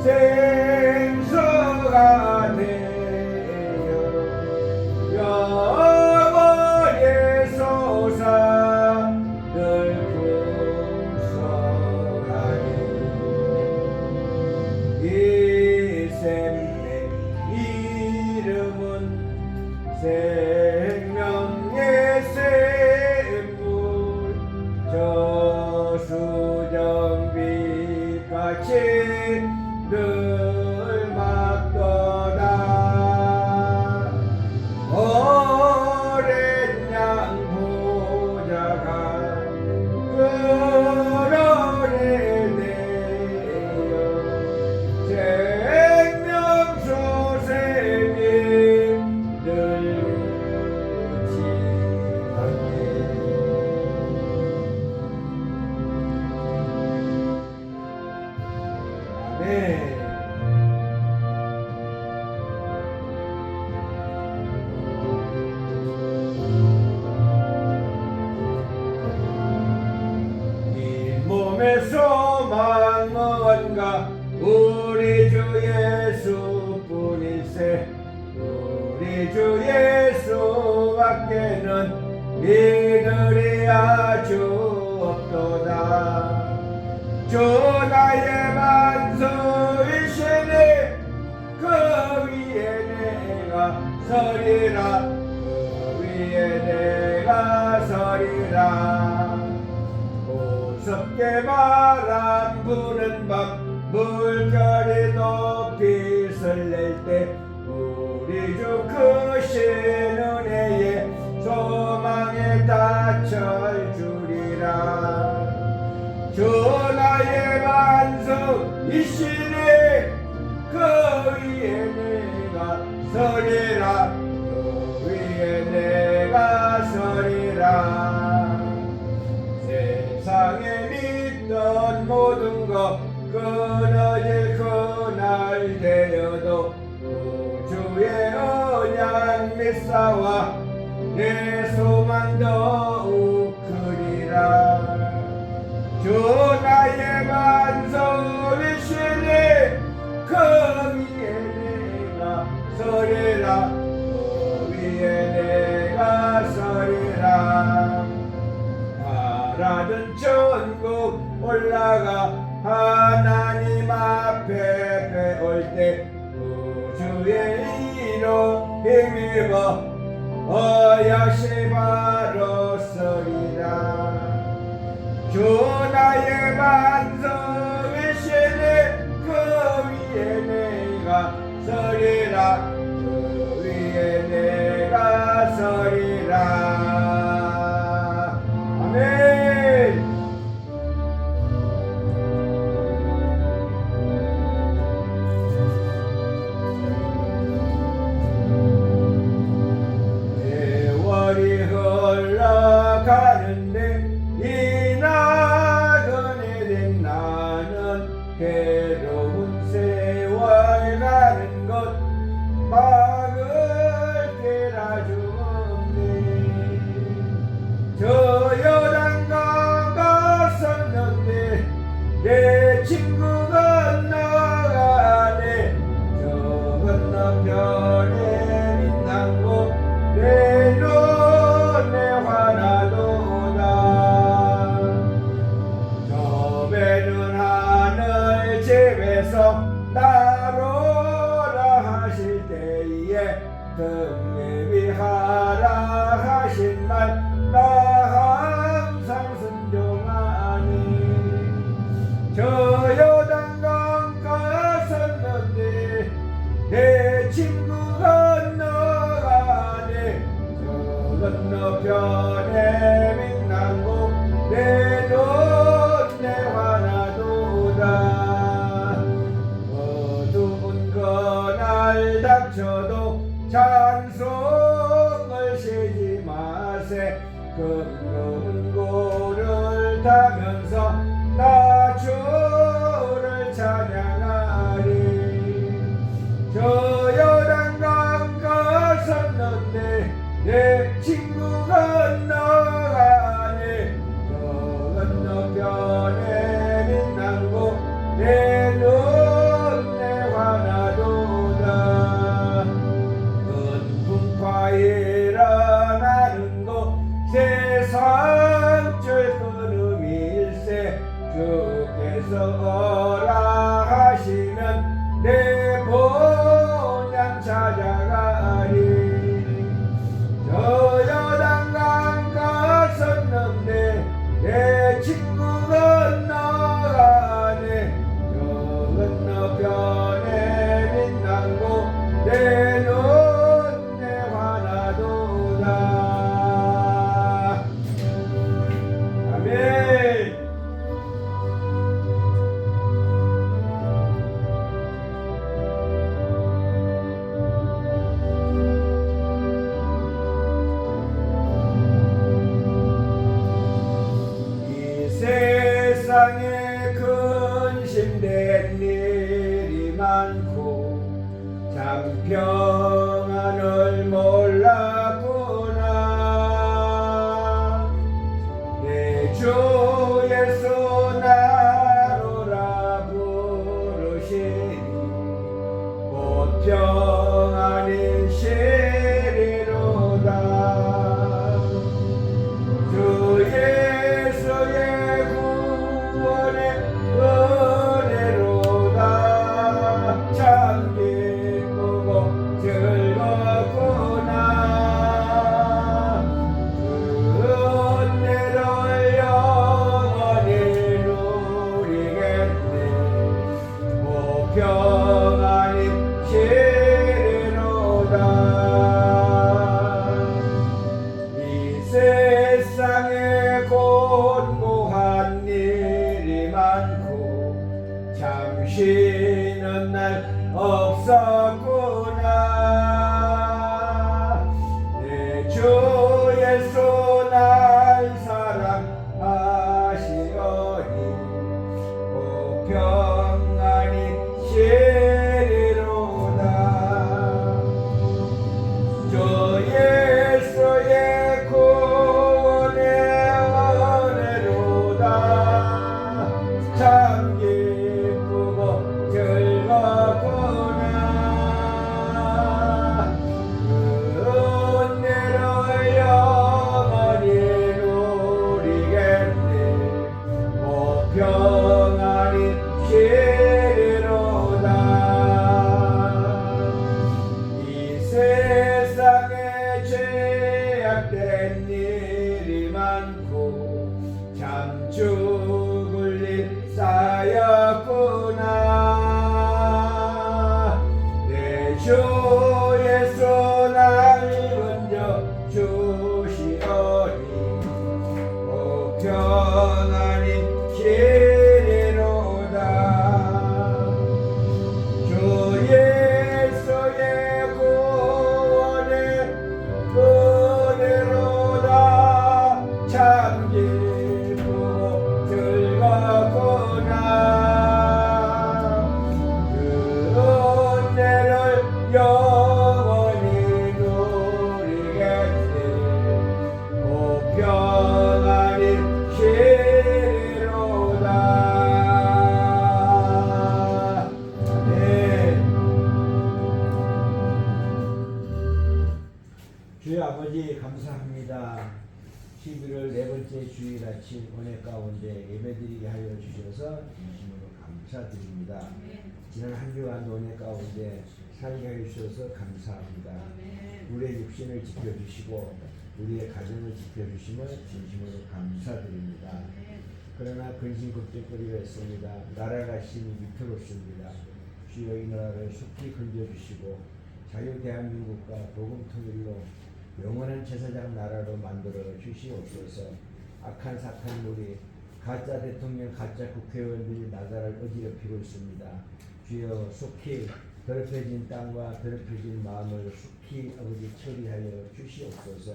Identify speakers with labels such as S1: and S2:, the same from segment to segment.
S1: 생수가 되어 영원히 솟아 늘 풍성하니 이 샘의 이름은 생명의 샘물 저수정빛같이 늘 맑도다 오랜 양 보좌가 그러리 되어 생명수 샘이 늘 지나네 아멘. 이 몸의 소망 무언가 우리 주 예수뿐일세 우리 주 예수밖에는 이들이 아주 없도다 주 나의 만수이시니 그 위에 내가 서리라 그 위에 내가 서리라 무섭게 바람 부는 밤 물결이 높이 설렐 때 우리 주 크신 은혜에 소망에 닫혀 주리라 주 나의 반석이시니 그 위에 내가 서리라 그 위에 내가 서리라 세상에 믿던 모든 것 끊어질 그날 되어도 주의 언약 믿사와 내 소망 더욱 크리라 주 나의 반석이시니 그 위에 내가 서리라 그 위에 내가 서리라 바라던 천국 올라가 하나님 앞에 배울 때 주의 이로 힘입어 어여시 바로 서리라 주 나의 반석이시니 그 위에 내가 서리라 그 위에 내가 서리라 아멘. 세월이 흘러가는데 이 나그네 된 나는 괴로운 세월 가는 것 막을 때라 주었네 저 요단강 갔었는데 내 친구 건너가네 저 건너편에 빛난 곳 내 눈에 화나도다 저 배는 하늘 집에서 따로라 하실 때에 등예비 하라 하신 말 나 항상 순종하니 저 요단강 갔었는데 내 친구 건너가네 저 건너편에 빛난 곳 내 눈에 화나도다 어두운 그날 닥쳐도 찬송을 쉬지 마세 금은 고를 타면서 나 주를 찬양하리 저 요단강 갔었는데 내 친구 건너가네 저 건너편에 빛난 곳 내 눈에 일이 많고 참 평안을 몰랐구나. 내 주 예수 나로라 부르시니 곧 평안이 시리로다. 주 예수의 구원의 은혜로다. 참 기쁘고 즐겁구나. 그 은혜를 영원히 누리겠네. 오 평안이 시리로다. 이 세상에 곤고한 일이 많고 참 쉬는 날 없었구나. 내 주 예수 날 사랑하시오니 오 평안이 시리로다. 주 예수의 구원의 은혜로다. 참 기쁘고 즐겁구나. 그 은혜를 영원히 누리겠네. 오 평안이 시리로다. 이 세상에 죄악된 일이 많고 참 죽을 일 쌓였구나. 내 주 예수 날 건져 주시오니 오 평안이 시리로다. 주 예수의 구원의 은혜로다. 참 기쁘고 즐겁구나. 그 은혜를 영원히 누리겠네. 오 평안이 시리로다. 네. 주의 아버지 감사합니다. 11월 네 번째 주일 아침 은혜 가운데 예배드리게 하여 주셔서 진심으로 감사드립니다. 지난 한 주간 은혜 가운데 살게 하여 주셔서 감사합니다. 우리의 육신을 지켜주시고 우리의 가정을 지켜주심을 진심으로 감사드립니다. 그러나 근심 걱정거리가 있습니다. 나라가 심히 위태롭습니다. 주여 이 나라를 속히 건져주시고 자유 대한민국과 복음 통일로 영원한 제사장 나라로 만들어 주시옵소서. 악한 사탄물이 가짜 대통령, 가짜 국회의원들이 나라를 어지럽히고 있습니다. 주여 속히 더럽혀진 땅과 더럽혀진 마음을 속히 아버지 처리하여 주시옵소서.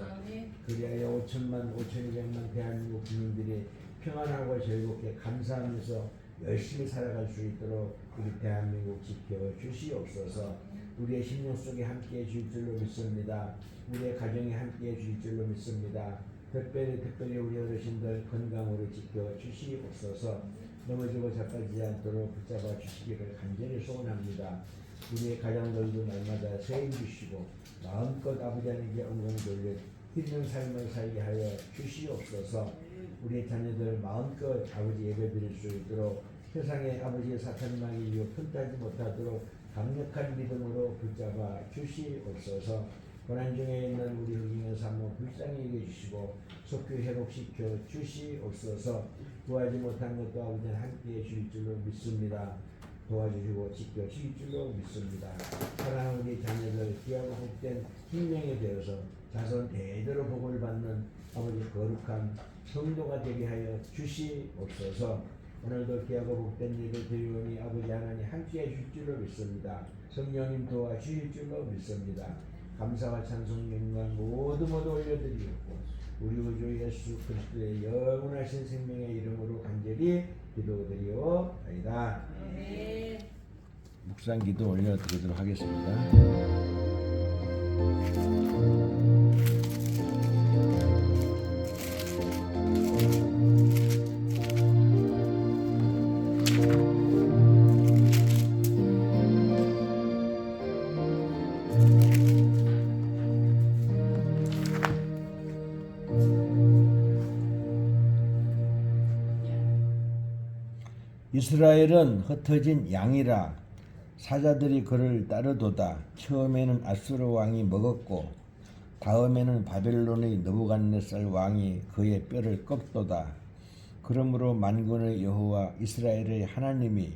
S1: 그리하여 5천만 5,200만 대한민국 국민들이 평안하고 즐겁게 감사하면서 열심히 살아갈 수 있도록 우리 대한민국 지켜 주시옵소서. 우리의 심령 속에 함께해 주실 줄로 믿습니다. 우리의 가정에 함께해 주실 줄로 믿습니다. 특별히 우리 어르신들 건강으로 지켜 주시옵소서. 넘어지고 자빠지지 않도록 붙잡아 주시기를 간절히 소원합니다. 우리의 가정들도 날마다 세임 주시고 마음껏 아버지 하나님께 영광 돌려 드리는 삶을 살게 하여 주시옵소서. 우리의 자녀들 마음껏 아버지 예배드릴 수 있도록 세상에 아버지의 사탄 마귀 이유 틈타지 못하도록 강력한 믿음으로 붙잡아 주시옵소서. 고난 중에 있는 우리 흑인의 삶을 불쌍히 여겨주시고 속히 회복시켜 주시옵소서. 구하지 못한 것도 아버지는 함께해 주실 줄로 믿습니다. 도와주시고 지켜 주실 줄로 믿습니다. 사랑하는 우리 자녀들 귀하고 복된 생명이 되어서 자손 대대로 복을 받는 아버지 거룩한 성도가 되게 하여 주시옵소서. 오늘도 귀하고 복된 예배 드리오니 아버지 하나님 함께해 주실 줄로 믿습니다. 성령님 도와주실 줄로 믿습니다. 감사와 찬송 영광 모두 올려드리옵고 우리 구주 예수 그리스도의 영원하신 생명의 이름으로 간절히 기도드리옵나이다.
S2: 아멘.
S1: 묵상기도 올려드리도록 하겠습니다. 이스라엘은 흩어진 양이라 사자들이 그를 따르도다. 처음에는 아수르 왕이 먹었고 다음에는 바벨론의 느부갓네살 왕이 그의 뼈를 꺾도다. 그러므로 만군의 여호와 이스라엘의 하나님이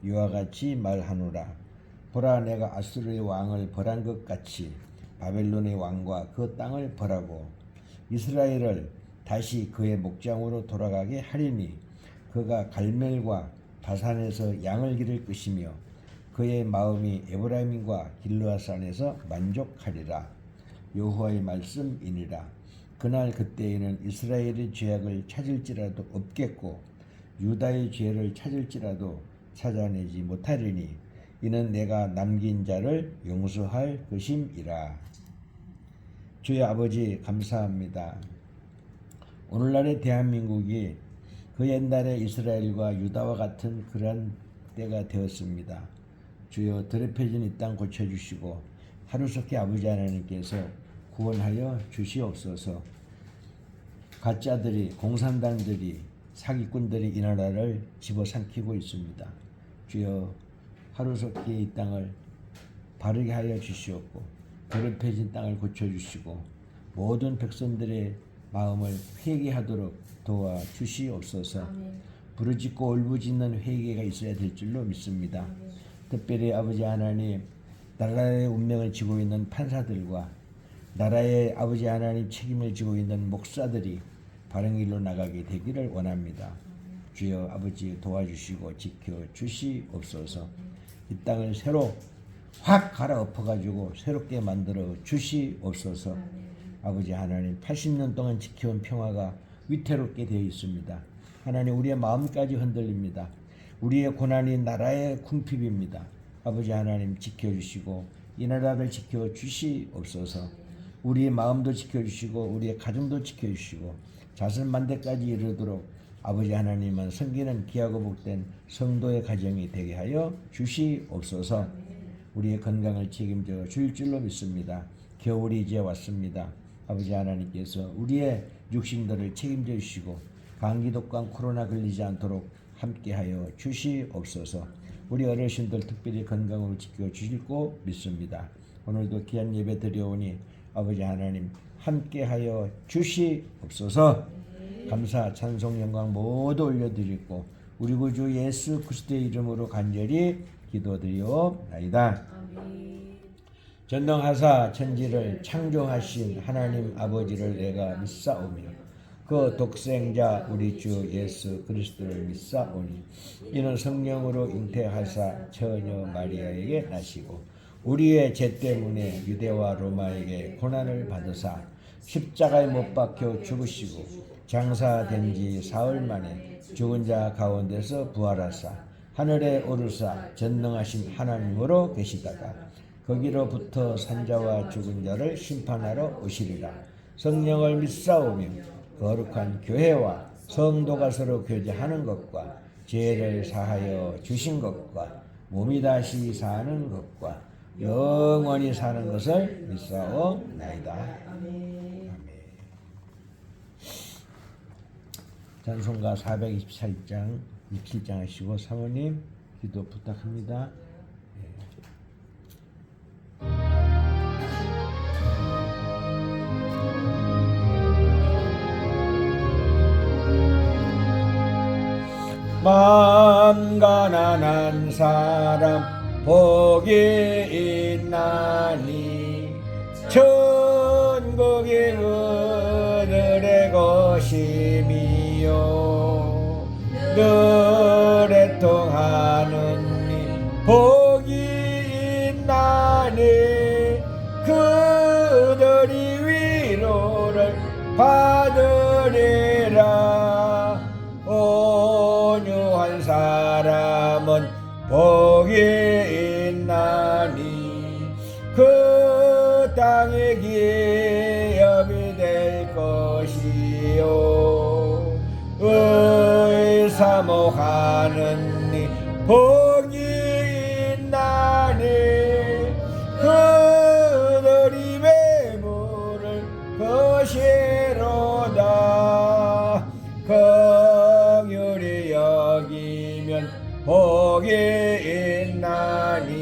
S1: 이와 같이 말하노라. 보라, 내가 아수르의 왕을 벌한 것 같이 바벨론의 왕과 그 땅을 벌하고 이스라엘을 다시 그의 목장으로 돌아가게 하리니 그가 갈멜과 바산에서 양을 기를 것이며 그의 마음이 에브라임과 길르앗산에서 만족하리라. 여호와의 말씀이니라. 그날 그때에는 이스라엘의 죄악을 찾을지라도 없겠고 유다의 죄를 찾을지라도 찾아내지 못하리니 이는 내가 남긴 자를 용서할 것임이라. 주의 아버지, 감사합니다. 오늘날의 대한민국이 그 옛날의 이스라엘과 유다와 같은 그런 때가 되었습니다. 주여, 더럽혀진 이 땅 고쳐주시고 하루속히 아버지 하나님께서 구원하여 주시옵소서. 가짜들이, 공산당들이, 사기꾼들이 이 나라를 집어삼키고 있습니다. 주여, 하루속히 이 땅을 바르게 하여 주시옵고 더럽혀진 땅을 고쳐주시고 모든 백성들의 마음을 회개하도록 도와 주시옵소서. 부르짖고 울부짖는 회개가 있어야 될 줄로 믿습니다. 특별히 아버지 하나님, 나라의 운명을 지고 있는 판사들과 나라의 아버지 하나님 책임을 지고 있는 목사들이 바른 길로 나가게 되기를 원합니다. 주여 아버지, 도와주시고 지켜주시옵소서. 이 땅을 새로 확 갈아엎어가지고 새롭게 만들어 주시옵소서. 아버지 하나님, 80년 동안 지켜온 평화가 위태롭게 되어 있습니다. 하나님, 우리의 마음까지 흔들립니다. 우리의 고난이 나라의 궁핍입니다. 아버지 하나님, 지켜주시고 이 나라를 지켜주시옵소서. 우리의 마음도 지켜주시고 우리의 가정도 지켜주시고 자선만대까지 이르도록 아버지 하나님만 섬기는 귀하고 복된 성도의 가정이 되게 하여 주시옵소서. 우리의 건강을 책임져 줄 줄로 믿습니다. 겨울이 이제 왔습니다. 아버지 하나님께서 우리의 육신들을 책임져 주시고 감기, 독감, 코로나 걸리지 않도록 함께하여 주시옵소서. 우리 어르신들 특별히 건강을 지켜주시고 믿습니다. 오늘도 귀한 예배 드려오니 아버지 하나님 함께하여 주시옵소서. 감사, 찬송, 영광 모두 올려드리고 우리 구주 예수 그리스도의 이름으로 간절히 기도드리옵나이다. 전능하사 천지를 창조하신 하나님 아버지를 내가 믿사오며 그 독생자 우리 주 예수 그리스도를 믿사오니 이는 성령으로 잉태하사 처녀 마리아에게 나시고 우리의 죄 때문에 유대와 로마에게 고난을 받으사 십자가에 못 박혀 죽으시고 장사된 지 사흘 만에 죽은 자 가운데서 부활하사 하늘에 오르사 전능하신 하나님으로 계시다가 거기로부터 산자와 죽은 자를 심판하러 오시리라. 성령을 믿사오며 거룩한 교회와 성도가 서로 교제하는 것과 죄를 사하여 주신 것과 몸이 다시 사는 것과 영원히 사는 것을 믿사오나이다. 아멘. 찬송가 427장 하시고 사모님 기도 부탁합니다. 마음 가난한 사람 복이 있나니 천국이 그들의 것이미요 늘 애통하는 이 복이 있나니 그들이 위로를 받으리라. 온유한 사람은 복이 있나니 그 땅의 기업이 될 것이요 의사모하는 니 복이 있나니 그들이 배부를 것이로다 긍휼히 여기면 복이 있나니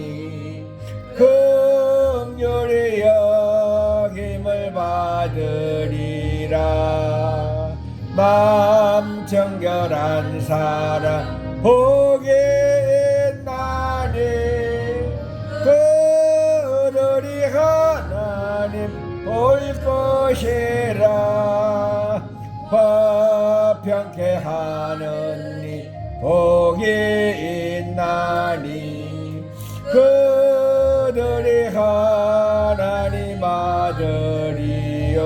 S1: 긍휼히 여김을 받으리라 마음 정결한 사람 복이 있나니 그들이 하나님 볼 것이라 화평케 하는 니 복이 있나니 그들이 하나님 아들이요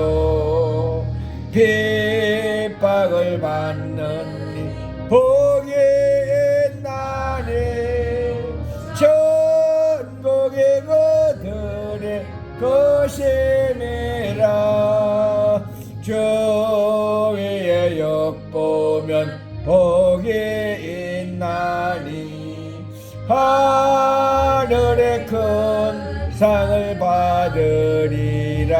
S1: 핍박을 받는 니 복이 있나니 천국이 그들의 것임이라 주 위에 엿보면 복이 있나니 하늘의 큰 상을 받으리라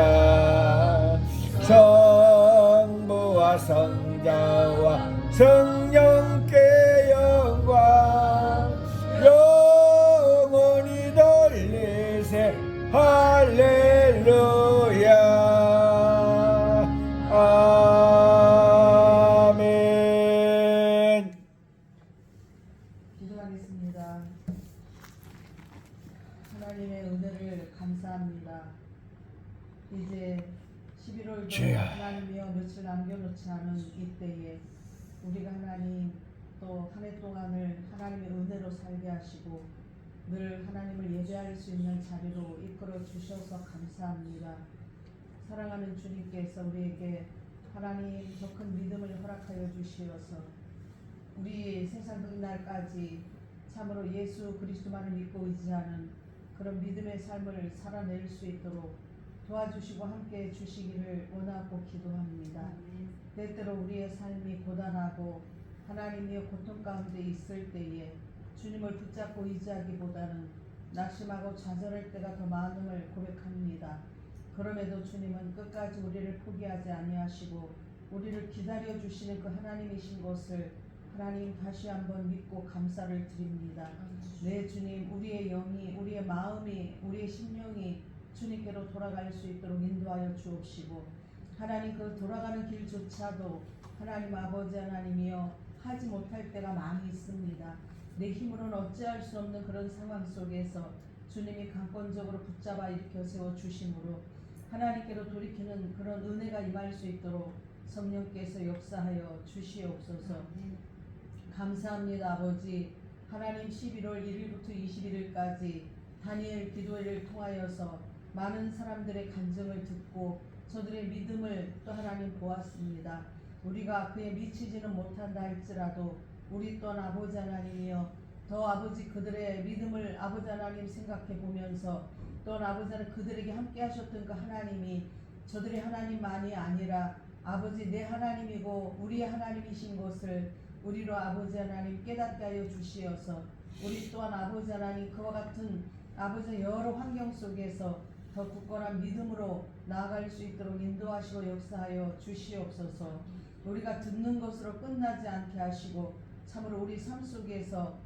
S1: 성부와 성자와 성령께 영광 영원히 돌리세 할렐루야 아멘.
S2: 기도하겠습니다. 하나님의 은혜를 감사합니다. 이제 11월도
S1: 주여.
S2: 하나님이여 며칠 남겨놓지 않은 이때에 우리가 하나님 또 한 해 동안을 하나님의 은혜로 살게 하시고 늘 하나님을 예배할 수 있는 자리로 이끌어 주셔서 감사합니다. 사랑하는 주님께서 우리에게 하나님 더 큰 믿음을 허락하여 주시어서 우리 세상 끝날까지 참으로 예수 그리스도만을 믿고 의지하는 그런 믿음의 삶을 살아낼 수 있도록 도와주시고 함께해 주시기를 원하고 기도합니다. 때때로 우리의 삶이 고단하고 하나님이여 고통 가운데 있을 때에 주님을 붙잡고 의지하기보다는 낙심하고 좌절할 때가 더 많음을 고백합니다. 그럼에도 주님은 끝까지 우리를 포기하지 아니하시고 우리를 기다려 주시는 그 하나님이신 것을 하나님 다시 한번 믿고 감사를 드립니다. 네 주님, 우리의 영이, 우리의 마음이, 우리의 심령이 주님께로 돌아갈 수 있도록 인도하여 주옵시고 하나님 그 돌아가는 길조차도 하나님 아버지 하나님이여 하지 못할 때가 많이 있습니다. 내 힘으로는 어찌할 수 없는 그런 상황 속에서 주님이 강권적으로 붙잡아 일으켜 세워 주심으로 하나님께로 돌이키는 그런 은혜가 임할 수 있도록 성령께서 역사하여 주시옵소서. 감사합니다. 아버지 하나님 11월 1일부터 21일까지 다니엘 기도회를 통하여서 많은 사람들의 간증을 듣고 저들의 믿음을 또 하나님 보았습니다. 우리가 그에 미치지는 못한다 할지라도 우리 또한 아버지 하나님이여 더 아버지 그들의 믿음을 아버지 하나님 생각해 보면서 또한 아버지 하나님 그들에게 함께 하셨던 그 하나님이 저들의 하나님만이 아니라 아버지 내 하나님이고 우리의 하나님이신 것을 우리로 아버지 하나님 깨닫게 하여 주시어서 우리 또한 아버지 하나님 그와 같은 아버지 여러 환경 속에서 더 굳건한 믿음으로 나아갈 수 있도록 인도하시고 역사하여 주시옵소서. 우리가 듣는 것으로 끝나지 않게 하시고 참으로 우리 삶 속에서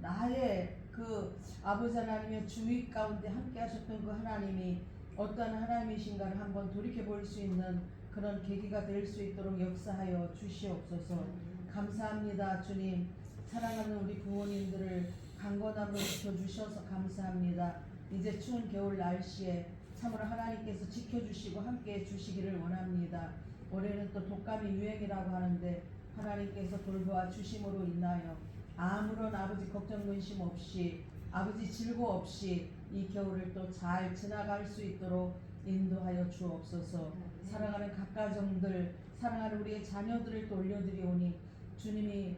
S2: 나의 그 아버지 하나님의 주의 가운데 함께 하셨던 그 하나님이 어떠한 하나님이신가를 한번 돌이켜볼 수 있는 그런 계기가 될 수 있도록 역사하여 주시옵소서. 감사합니다. 주님, 사랑하는 우리 부모님들을 강건함으로 지켜주셔서 감사합니다. 이제 추운 겨울 날씨에 참으로 하나님께서 지켜주시고 함께해 주시기를 원합니다. 올해는 또 독감이 유행이라고 하는데 하나님께서 돌보아 주심으로 인하여 아무런 아버지 걱정 근심 없이 아버지 질고 없이 이 겨울을 또 잘 지나갈 수 있도록 인도하여 주옵소서. 사랑하는 각 가정들, 사랑하는 우리의 자녀들을 또 올려드리오니 주님이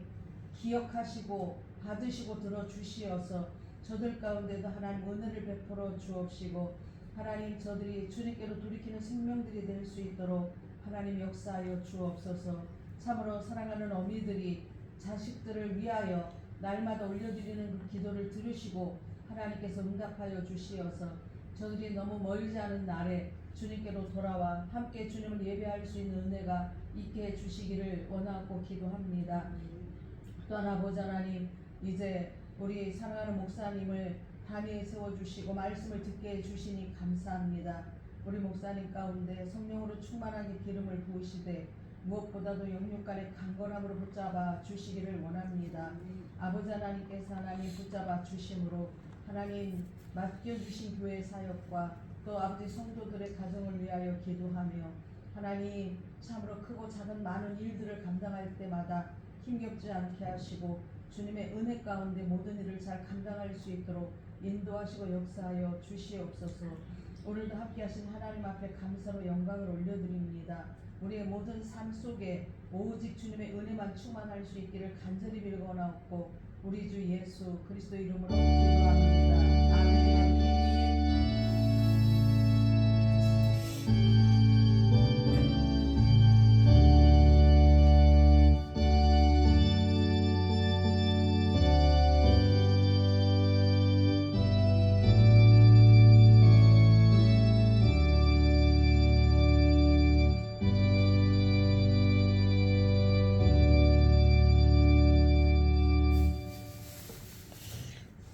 S2: 기억하시고 받으시고 들어주시어서 저들 가운데도 하나님 은혜를 베풀어 주옵시고 하나님 저들이 주님께로 돌이키는 생명들이 될 수 있도록 하나님 역사하여 주옵소서. 참으로 사랑하는 어미들이 자식들을 위하여 날마다 올려드리는 그 기도를 들으시고 하나님께서 응답하여 주시어서 저들이 너무 멀지 않은 날에 주님께로 돌아와 함께 주님을 예배할 수 있는 은혜가 있게 해주시기를 원하고 기도합니다. 또한 아버지 하나님, 이제 우리 사랑하는 목사님을 단위에 세워주시고 말씀을 듣게 해주시니 감사합니다. 우리 목사님 가운데 성령으로 충만하게 기름을 부으시되 무엇보다도 영육간의 강건함으로 붙잡아 주시기를 원합니다. 아버지 하나님께서 하나님 붙잡아 주심으로 하나님 맡겨주신 교회 사역과 또 아버지 성도들의 가정을 위하여 기도하며 하나님 참으로 크고 작은 많은 일들을 감당할 때마다 힘겹지 않게 하시고 주님의 은혜 가운데 모든 일을 잘 감당할 수 있도록 인도하시고 역사하여 주시옵소서. 오늘도 함께하신 하나님 앞에 감사로 영광을 올려드립니다. 우리의 모든 삶 속에 오직 주님의 은혜만 충만할 수 있기를 간절히 빌거나옵고 우리 주 예수 그리스도 이름으로 기도합니다. 아멘.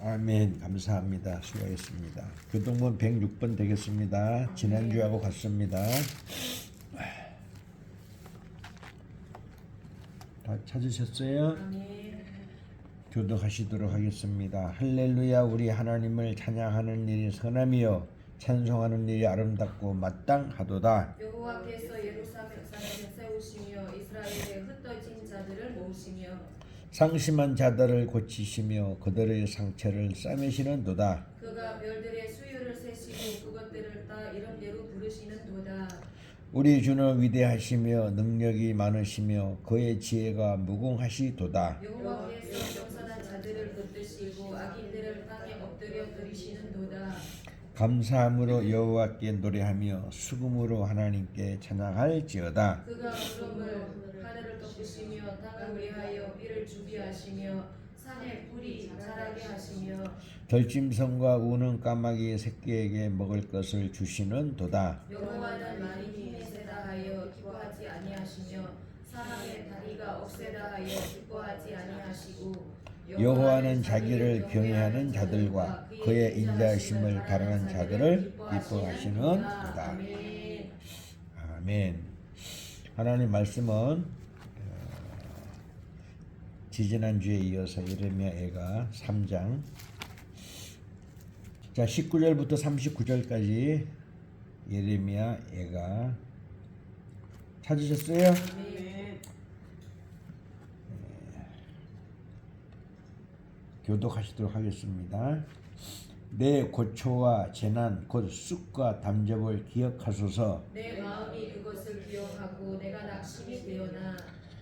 S1: 아멘. 감사합니다. 수고했습니다. 교동문 106번 되겠습니다. 지난주하고 같습니다. 다 찾으셨어요? 교독하시도록 하겠습니다. 할렐루야. 우리 하나님을 찬양하는 일이 선함이요 찬송하는 일이 아름답고 마땅하도다.
S3: 여호와께서 예루살렘을 세우시며 이스라엘의 흩어진 자들을 모으시며
S1: 상심한 자들을 고치시며 그들의 상처를 싸매시는도다.
S3: 그가 별들의 수유를 세시고 그것들을 다 이름대로 부르시는도다.
S1: 우리 주는 위대하시며 능력이 많으시며 그의 지혜가 무궁하시도다.
S3: 여호와께서 겸손한 자들을 붙드시고 악인들을 땅에 엎드려 들이시는도다.
S1: 감사함으로 여호와께 노래하며 수금으로 하나님께 찬양할지어다.
S3: 그가 구름을 하늘을 덮으시며 땅을 위하여 비를 주비하시며 산에 꿀이 자라게 하시며
S1: 들짐승과 우는 까마귀 새끼에게 먹을 것을 주시는도다.
S3: 여호와는 많이 힘이 세다 하여 기뻐하지 아니하시며 사람의 다리가 억세다 하여 기뻐하지 아니하시고
S1: 여호와는 자기를 경외하는 자들과 그의 인자하심을 바라는 자들을 기뻐하시는도다.
S3: 아멘.
S1: 아멘. 하나님 말씀은 지지난주에 이어서 예레미야애가 3장 자 19절부터 39절까지 예레미야애가 찾으셨어요? 교독하시도록 하겠습니다. 내 고초와 재난 곧 쑥과 담접을 기억하소서.
S3: 내 마음이 그것을 기억하고 내가 낙심이 되어나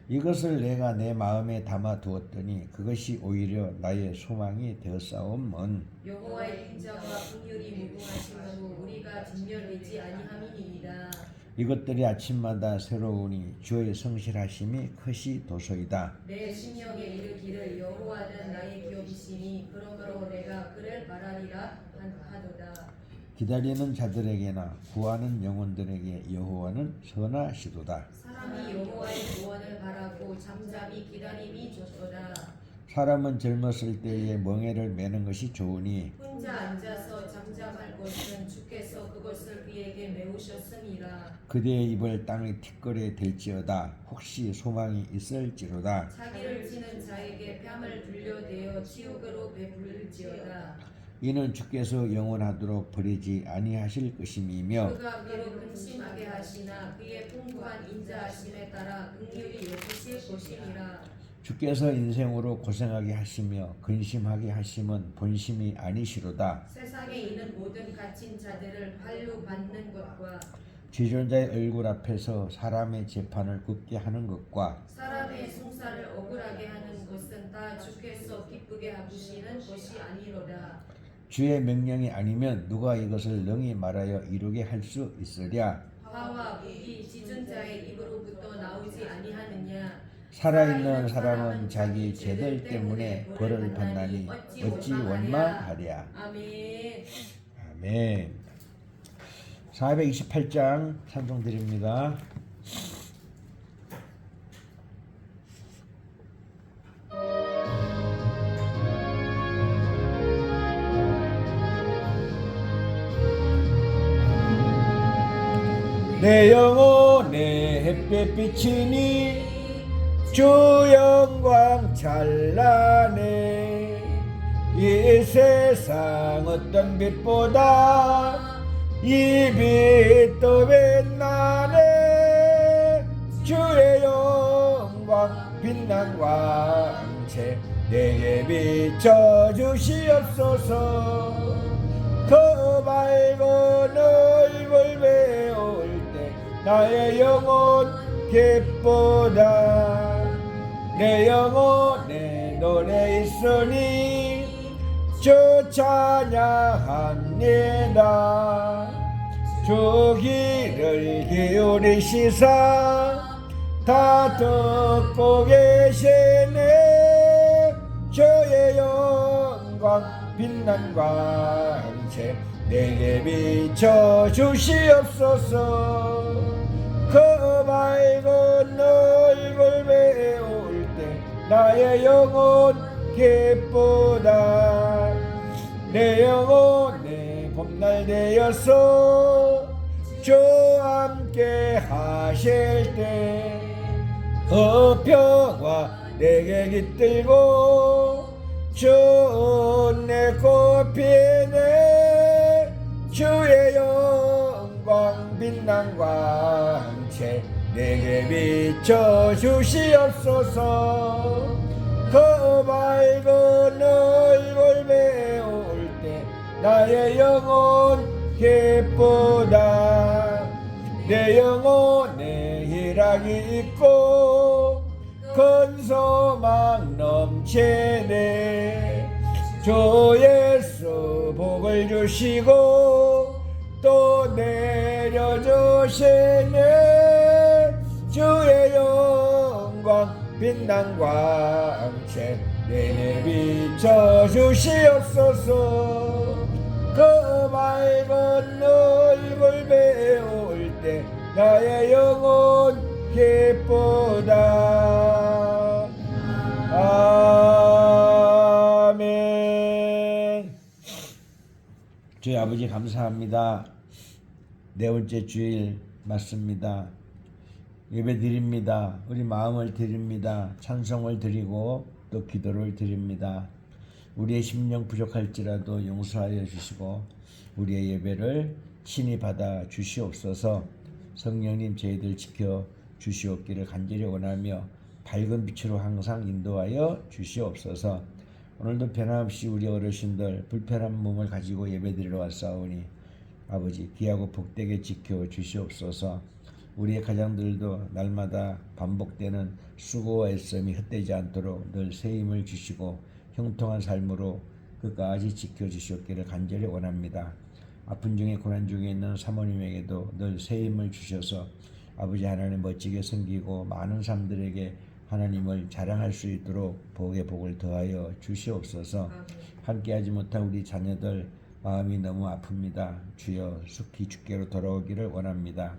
S1: 이것을 내가 내 마음에 담아 두었더니 그것이 오히려 나의 소망이 되었사오면
S3: 여호와의 인자와 긍휼이 무궁하심으로 우리가 진멸되지 아니함이니이다.
S1: 이것들이 아침마다 새로우니 주의 성실하심이 크시도소이다.
S3: 내 심령에 이르기를 여호와는 나의 기업이시니 그러므로 내가 그를 바라리라 하도다.
S1: 기다리는 자들에게나 구하는 영혼들에게 여호와는 선하시도다.
S3: 사람이 여호와의 구원을 바라고 잠잠히 기다림이 좋도다.
S1: 사람은 젊었을 때에 멍에를 매는 것이 좋으니
S3: 혼자 앉아서 잠잠할 것은 주께서 그것을 그에게 메우셨음이라.
S1: 그대의 입을 땅의 티끌에 댈지어다. 혹시 소망이 있을지로다.
S3: 자기를 치는 자에게 뺨을 둘려대어 치욕으로 베풀지어다.
S1: 이는 주께서 영원하도록 버리지 아니하실 것임이며
S3: 그가 비록 근심하게 하시나 그의 풍부한 인자하심에 따라 긍휼히 여기실 것이니라.
S1: 주께서 인생으로 고생하게 하시며 근심하게 하심은 본심이 아니시로다.
S3: 세상에 있는 모든 갇힌 자들을 발로 받는 것과
S1: 지존자의 얼굴 앞에서 사람의 재판을 굽게 하는 것과
S3: 사람의 송사를 억울하게 하는 것은 다 주께서 기쁘게 하시는 것이 아니로다.
S1: 주의 명령이 아니면 누가 이것을 능히 말하여 이루게 할 수 있으랴.
S3: 화와 무기 짖은 자의 입으로부터 나오지 아니하느냐.
S1: 살아있는 사람은 자기 죄들 때문에 벌을 받나니 어찌 원망하랴.
S3: 아멘.
S1: 아멘. 428장 찬송 드립니다. 내 영혼의 햇볕 비치니 주 영광 찬란해. 이 세상 어떤 빛보다 이 빛도 빛나네. 주의 영광 빛난 광채 내게 비춰 주시옵소서. 더 밝은 얼굴 배울 때 나의 영혼 깃보다. 내 영혼에 노래 있으니 주 찬양합니다. 주 귀를 기울이시사 다 듣고 계시네. 주의 영광 빛난 광채 내게 비춰 주시옵소서. 그 밝은 얼굴 배울 때 나의 영혼 기쁘다. 내 영혼의 봄날 되어서 주 함께 하실 때 그 평화 내게 깃들고 주 은혜 꽃피네. 주의 영광 빛난 광채 내게 비춰 주시옵소서. 그 밝은 얼굴 배울 때 나의 영혼 기쁘다. 내 영혼에 희락이 있고 큰 소망 넘치네. 주 예수 복을 주시고 또 내려주시네. 주의 영광 빛난 광채 내게 비춰 주시옵소서. 그 밝은 얼굴 배울 때 나의 영혼 기쁘다. 아멘. 주의 아버지 감사합니다. 네 번째 주일 맞습니다. 예배 드립니다. 우리 마음을 드립니다. 찬송을 드리고 또 기도를 드립니다. 우리의 심령 부족할지라도 용서하여 주시고 우리의 예배를 친히 받아 주시옵소서. 성령님 저희들 지켜 주시옵기를 간절히 원하며 밝은 빛으로 항상 인도하여 주시옵소서. 오늘도 변함없이 우리 어르신들 불편한 몸을 가지고 예배드리러 왔사오니 아버지 귀하고 복되게 지켜 주시옵소서. 우리의 가장들도 날마다 반복되는 수고와 애씀이 헛되지 않도록 늘 새 힘을 주시고 형통한 삶으로 끝까지 지켜주시옵기를 간절히 원합니다. 아픈 중에 고난 중에 있는 사모님에게도 늘 새 힘을 주셔서 아버지 하나님 멋지게 섬기고 많은 사람들에게 하나님을 자랑할 수 있도록 복에 복을 더하여 주시옵소서. 함께하지 못한 우리 자녀들 마음이 너무 아픕니다. 주여 속히 주께로 돌아오기를 원합니다.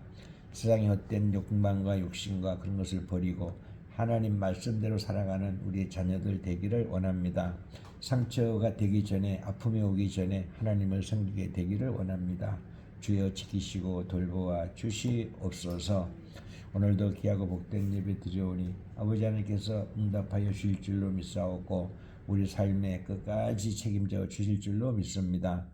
S1: 세상의 헛된 욕망과 욕심과 그런 것을 버리고 하나님 말씀대로 살아가는 우리 자녀들 되기를 원합니다. 상처가 되기 전에 아픔이 오기 전에 하나님을 섬기게 되기를 원합니다. 주여 지키시고 돌보아 주시옵소서. 오늘도 귀하고 복된 예배 드려오니 아버지 하나님께서 응답하여 주실 줄로 믿사오고 우리 삶에 끝까지 책임져 주실 줄로 믿습니다.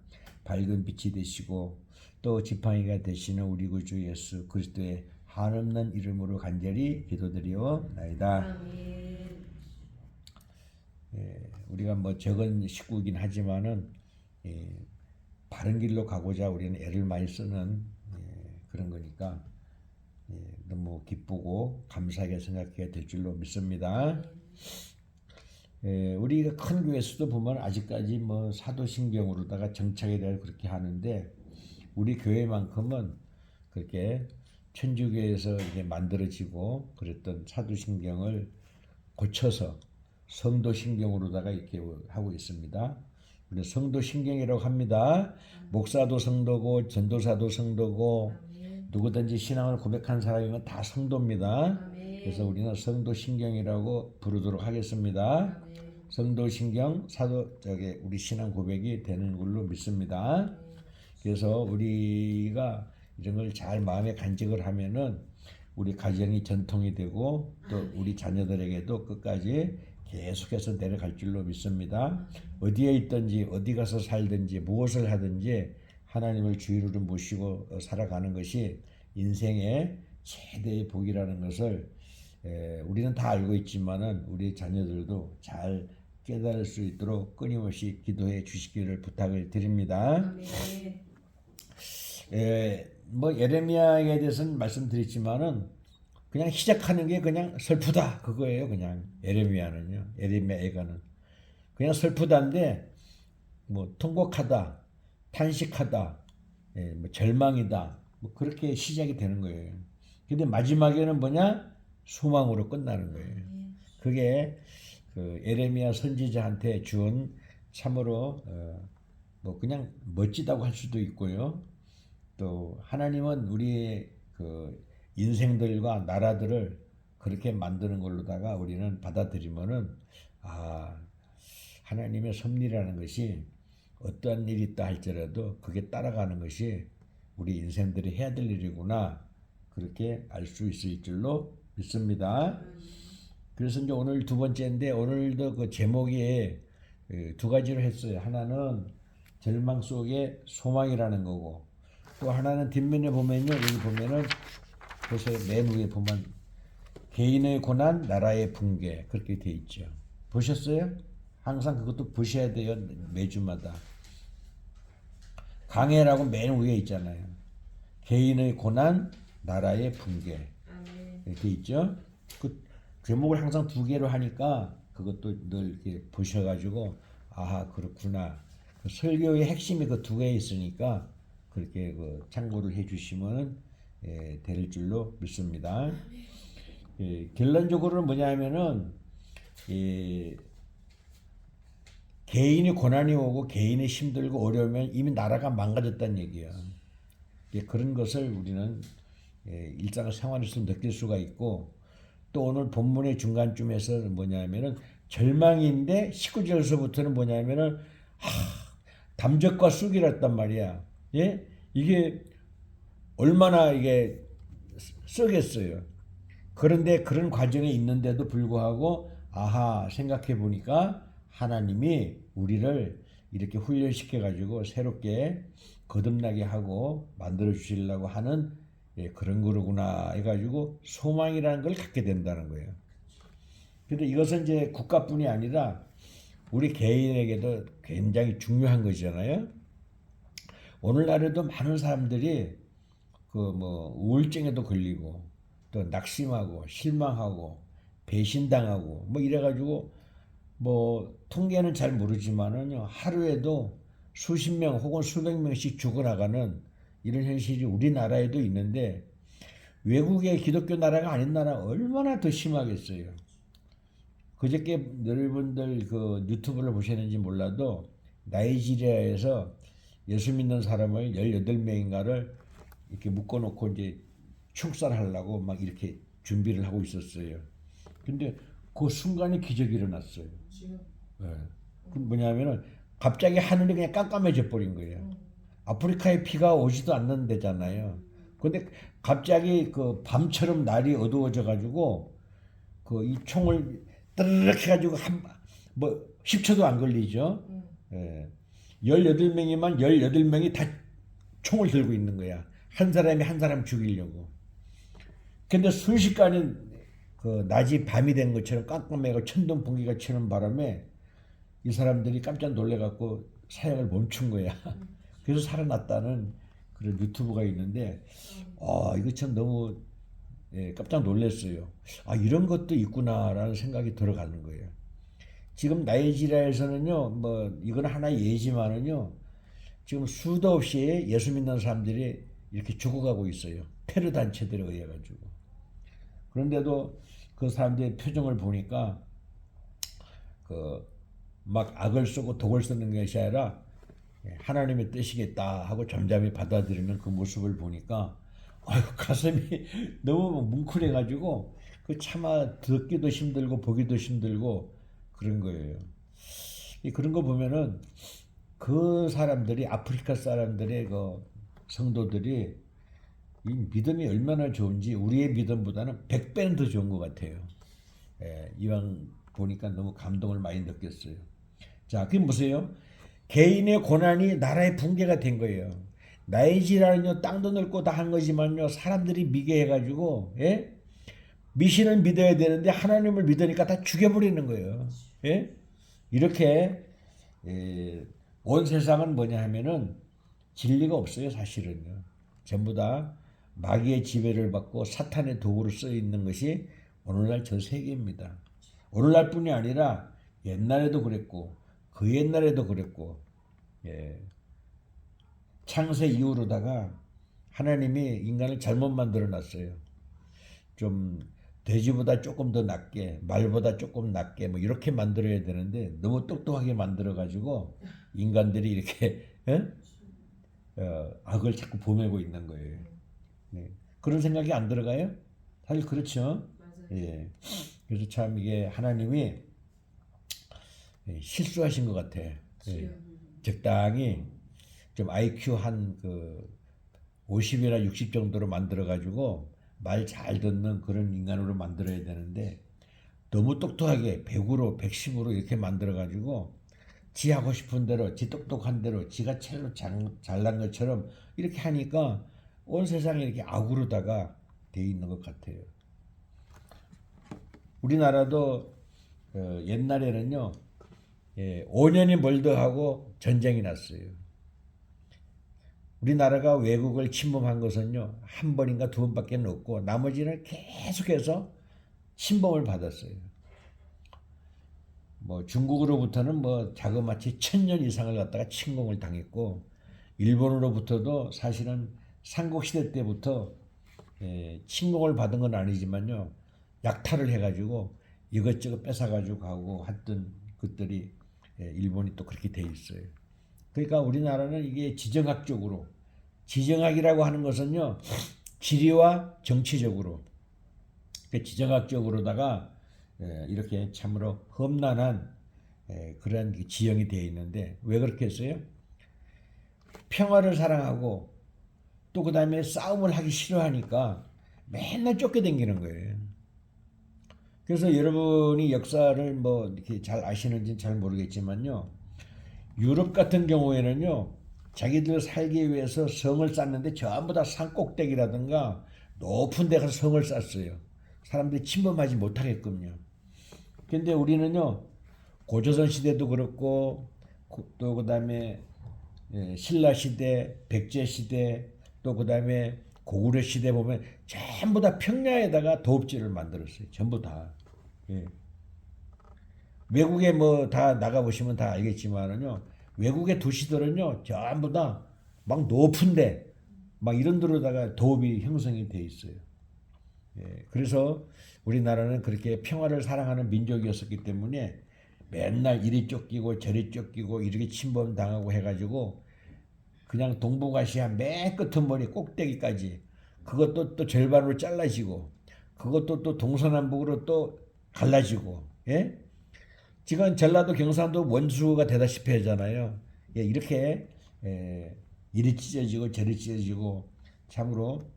S1: 밝은 빛이 되시고 또 지팡이가 되시는 우리 구주 예수 그리스도의 한없는 이름으로 간절히 기도드리옵나이다. 우리가 뭐 적은 식구이긴 하지만은 바른 길로 가고자 우리는 애를 많이 쓰는 그런 거니까 너무 기쁘고 감사하게 생각해야 될 줄로 믿습니다. 우리가 큰 교회에서도 보면 아직까지 뭐 사도신경으로다가 정착에 대해 그렇게 하는데 우리 교회만큼은 그렇게 천주교에서 이게 만들어지고 그랬던 사도신경을 고쳐서 성도신경으로다가 이렇게 하고 있습니다. 우리 성도신경이라고 합니다. 목사도 성도고 전도사도 성도고 누구든지 신앙을 고백한 사람이면 다 성도입니다. 그래서 우리는 성도신경이라고 부르도록 하겠습니다. 성도신경 우리 신앙 고백이 되는 걸로 믿습니다. 그래서 우리가 이런 걸 잘 마음에 간직을 하면은 우리 가정이 전통이 되고 또 우리 자녀들에게도 끝까지 계속해서 내려갈 줄로 믿습니다. 어디에 있든지 어디 가서 살든지 무엇을 하든지 하나님을 주인으로 모시고 살아가는 것이 인생의 최대의 복이라는 것을 우리는 다 알고 있지만은 우리 자녀들도 잘 깨달을 수 있도록 끊임없이 기도해 주시기를 부탁을 드립니다. 뭐 예레미야에 대해서는 말씀드렸지만은 그냥 시작하는 게 그냥 슬프다 그거예요. 그냥 예레미야는요. 예레미야 애가는 그냥 슬프다인데 뭐 통곡하다, 탄식하다, 뭐 절망이다, 뭐 그렇게 시작이 되는 거예요. 근데 마지막에는 뭐냐? 소망으로 끝나는 거예요. 그게 그 예레미야 선지자한테 준 참으로 뭐 그냥 멋지다고 할 수도 있고요. 또 하나님은 우리의 그 인생들과 나라들을 그렇게 만드는 걸로다가 우리는 받아들이면은 하나님의 섭리라는 것이 어떠한 일이 있다 할지라도 그게 따라가는 것이 우리 인생들이 해야 될 일이구나 그렇게 알 수 있을 줄로 믿습니다. 그래서 이제 오늘 두 번째인데 오늘도 그 제목이 두 가지로 했어요. 하나는 절망 속에 소망이라는 거고 또 하나는 뒷면에 보면요. 여기 보면은 보세요. 맨 위에 보면 개인의 고난 나라의 붕괴 그렇게 돼 있죠. 보셨어요? 항상 그것도 보셔야 돼요. 매주마다. 강해라고 맨 위에 있잖아요. 개인의 고난 나라의 붕괴 이렇게 있죠. 그 제목을 항상 두 개로 하니까 그것도 늘 이렇게 보셔가지고 그렇구나. 그 설교의 핵심이 그 두 개에 있으니까 그렇게 그 참고를 해주시면 될 줄로 믿습니다. 결론적으로는 뭐냐면은 개인이 고난이 오고 개인이 힘들고 어려우면 이미 나라가 망가졌다는 얘기야. 그런 것을 우리는 일상생활에서 느낄 수가 있고 또 오늘 본문의 중간쯤에서 뭐냐면은 절망인데 19절서부터는 뭐냐면은 담적과 쑥이랬단 말이야. 예? 이게 얼마나 이게 쓰겠어요. 그런데 그런 과정에 있는데도 불구하고 생각해 보니까 하나님이 우리를 이렇게 훈련시켜 가지고 새롭게 거듭나게 하고 만들어 주시려고 하는 그런 거로구나 해가지고 소망이라는 걸 갖게 된다는 거예요. 근데 이것은 이제 국가뿐이 아니라 우리 개인에게도 굉장히 중요한 것이잖아요. 오늘날에도 많은 사람들이 그 뭐 우울증에도 걸리고 또 낙심하고 실망하고 배신당하고 뭐 이래가지고 뭐 통계는 잘 모르지만은요 하루에도 수십 명 혹은 수백 명씩 죽어나가는 이런 현실이 우리나라에도 있는데 외국의 기독교 나라가 아닌 나라 얼마나 더 심하겠어요. 그저께 여러분들 그 유튜브를 보셨는지 몰라도 나이지리아에서 예수 믿는 사람을 18명인가를 이렇게 묶어놓고 이제 축살하려고 막 이렇게 준비를 하고 있었어요. 근데 그 순간에 기적이 일어났어요. 네. 그 뭐냐면은 갑자기 하늘이 그냥 깜깜해져 버린 거예요. 아프리카에 비가 오지도 않는 데잖아요. 근데 갑자기 그 밤처럼 날이 어두워져 가지고 그 이 총을 뜨르륵 해가지고 뭐 10초도 안 걸리죠. 18명이면 18명이 다 총을 들고 있는 거야. 한 사람이 한 사람 죽이려고. 근데 순식간에 그 낮이 밤이 된 것처럼 깜깜해가 천둥 번개가 치는 바람에 이 사람들이 깜짝 놀래갖고 사역을 멈춘 거야. 그래서 살아났다는 그런 유튜브가 있는데, 이거 참 너무 깜짝 놀랐어요. 이런 것도 있구나라는 생각이 들어가는 거예요. 지금 나이지리아에서는요, 뭐 이건 하나의 예지만은요, 지금 수도 없이 예수 믿는 사람들이 이렇게 죽어가고 있어요. 테러 단체들에 의해 가지고. 그런데도 그 사람들의 표정을 보니까 그 막 악을 쓰고 독을 쓰는 것이 아니라 하나님의 뜻이겠다 하고 잠잠히 받아들이는 그 모습을 보니까 아이고 가슴이 너무 뭉클해가지고 그 차마 듣기도 힘들고 보기도 힘들고 그런 거예요. 그런 거 보면은 그 사람들이 아프리카 사람들의 그 성도들이 이 믿음이 얼마나 좋은지 우리의 믿음보다는 100배는 더 좋은 것 같아요. 이왕 보니까 너무 감동을 많이 느꼈어요. 자, 그게 뭐세요? 개인의 고난이 나라의 붕괴가 된 거예요. 나이지라는요 땅도 넓고 다 한 거지만요 사람들이 미개해가지고 미신을 믿어야 되는데 하나님을 믿으니까 다 죽여버리는 거예요. 이렇게 온 세상은 뭐냐 하면은 진리가 없어요. 사실은요. 전부 다 마귀의 지배를 받고 사탄의 도구로 쓰여 있는 것이 오늘날 저 세계입니다. 오늘날뿐이 아니라 옛날에도 그랬고 그 옛날에도 그랬고 창세 이후로다가 하나님이 인간을 잘못 만들어 놨어요. 좀 돼지보다 조금 더 낫게 말보다 조금 낫게 뭐 이렇게 만들어야 되는데 너무 똑똑하게 만들어 가지고 인간들이 이렇게 악을 자꾸 범하고 있는 거예요. 네. 그런 생각이 안 들어가요? 사실 그렇죠. 예. 그래서 참 이게 하나님이 실수하신 것 같아. 적당히 좀 IQ 한 그 50이나 60 정도로 만들어 가지고 말 잘 듣는 그런 인간으로 만들어야 되는데 너무 똑똑하게 100으로 110으로 이렇게 만들어 가지고 지 하고 싶은 대로 지 똑똑한 대로 지가 첼로 잘난 것처럼 이렇게 하니까 온 세상에 이렇게 악으로다가 돼 있는 것 같아요. 우리나라도 옛날에는요 5년이 멀더하고 전쟁이 났어요. 우리나라가 외국을 침범한 것은요 한 번인가 두 번밖에 없고 나머지는 계속해서 침범을 받았어요. 뭐 중국으로부터는 뭐 자그마치 1000년 이상을 갖다가 침공을 당했고 일본으로부터도 사실은 삼국시대 때부터 침공을 받은 건 아니지만요 약탈을 해가지고 이것저것 뺏어가지고 가고 했던 것들이 일본이 또 그렇게 돼 있어요. 그러니까 우리나라는 이게 지정학이라고 하는 것은요 지리와 정치적으로 지정학적으로다가 이렇게 참으로 험난한 그런 지형이 되어 있는데 왜 그렇게 했어요? 평화를 사랑하고 또 그 다음에 싸움을 하기 싫어하니까 맨날 쫓겨다니는 거예요. 그래서 여러분이 역사를 뭐 이렇게 잘 아시는지는 잘 모르겠지만요. 유럽 같은 경우에는요. 자기들 살기 위해서 성을 쌓는데 전부 다 산꼭대기라든가 높은 데 가서 성을 쌓았어요. 사람들이 침범하지 못하게끔요. 근데 우리는요. 고조선 시대도 그렇고 또 그다음에 신라 시대, 백제 시대 또 그다음에 고구려 시대 보면 전부 다 평야에다가 도읍지를 만들었어요. 전부 다. 외국에 뭐 다 나가보시면 다 알겠지만은요. 외국의 도시들은요. 전부 다 막 높은데 막 이런 데로다가 도읍이 형성이 돼 있어요. 그래서 우리나라는 그렇게 평화를 사랑하는 민족이었기 때문에 맨날 이리 쫓기고 저리 쫓기고 이렇게 침범당하고 해가지고 그냥 동북아시아 맨 끝머리 꼭대기까지 그것도 또 절반으로 잘라지고 그것도 또 동서남북으로 또 갈라지고 지금 전라도 경상도 원수가 되다시피 하잖아요. 이렇게 이리 찢어지고 저리 찢어지고 참으로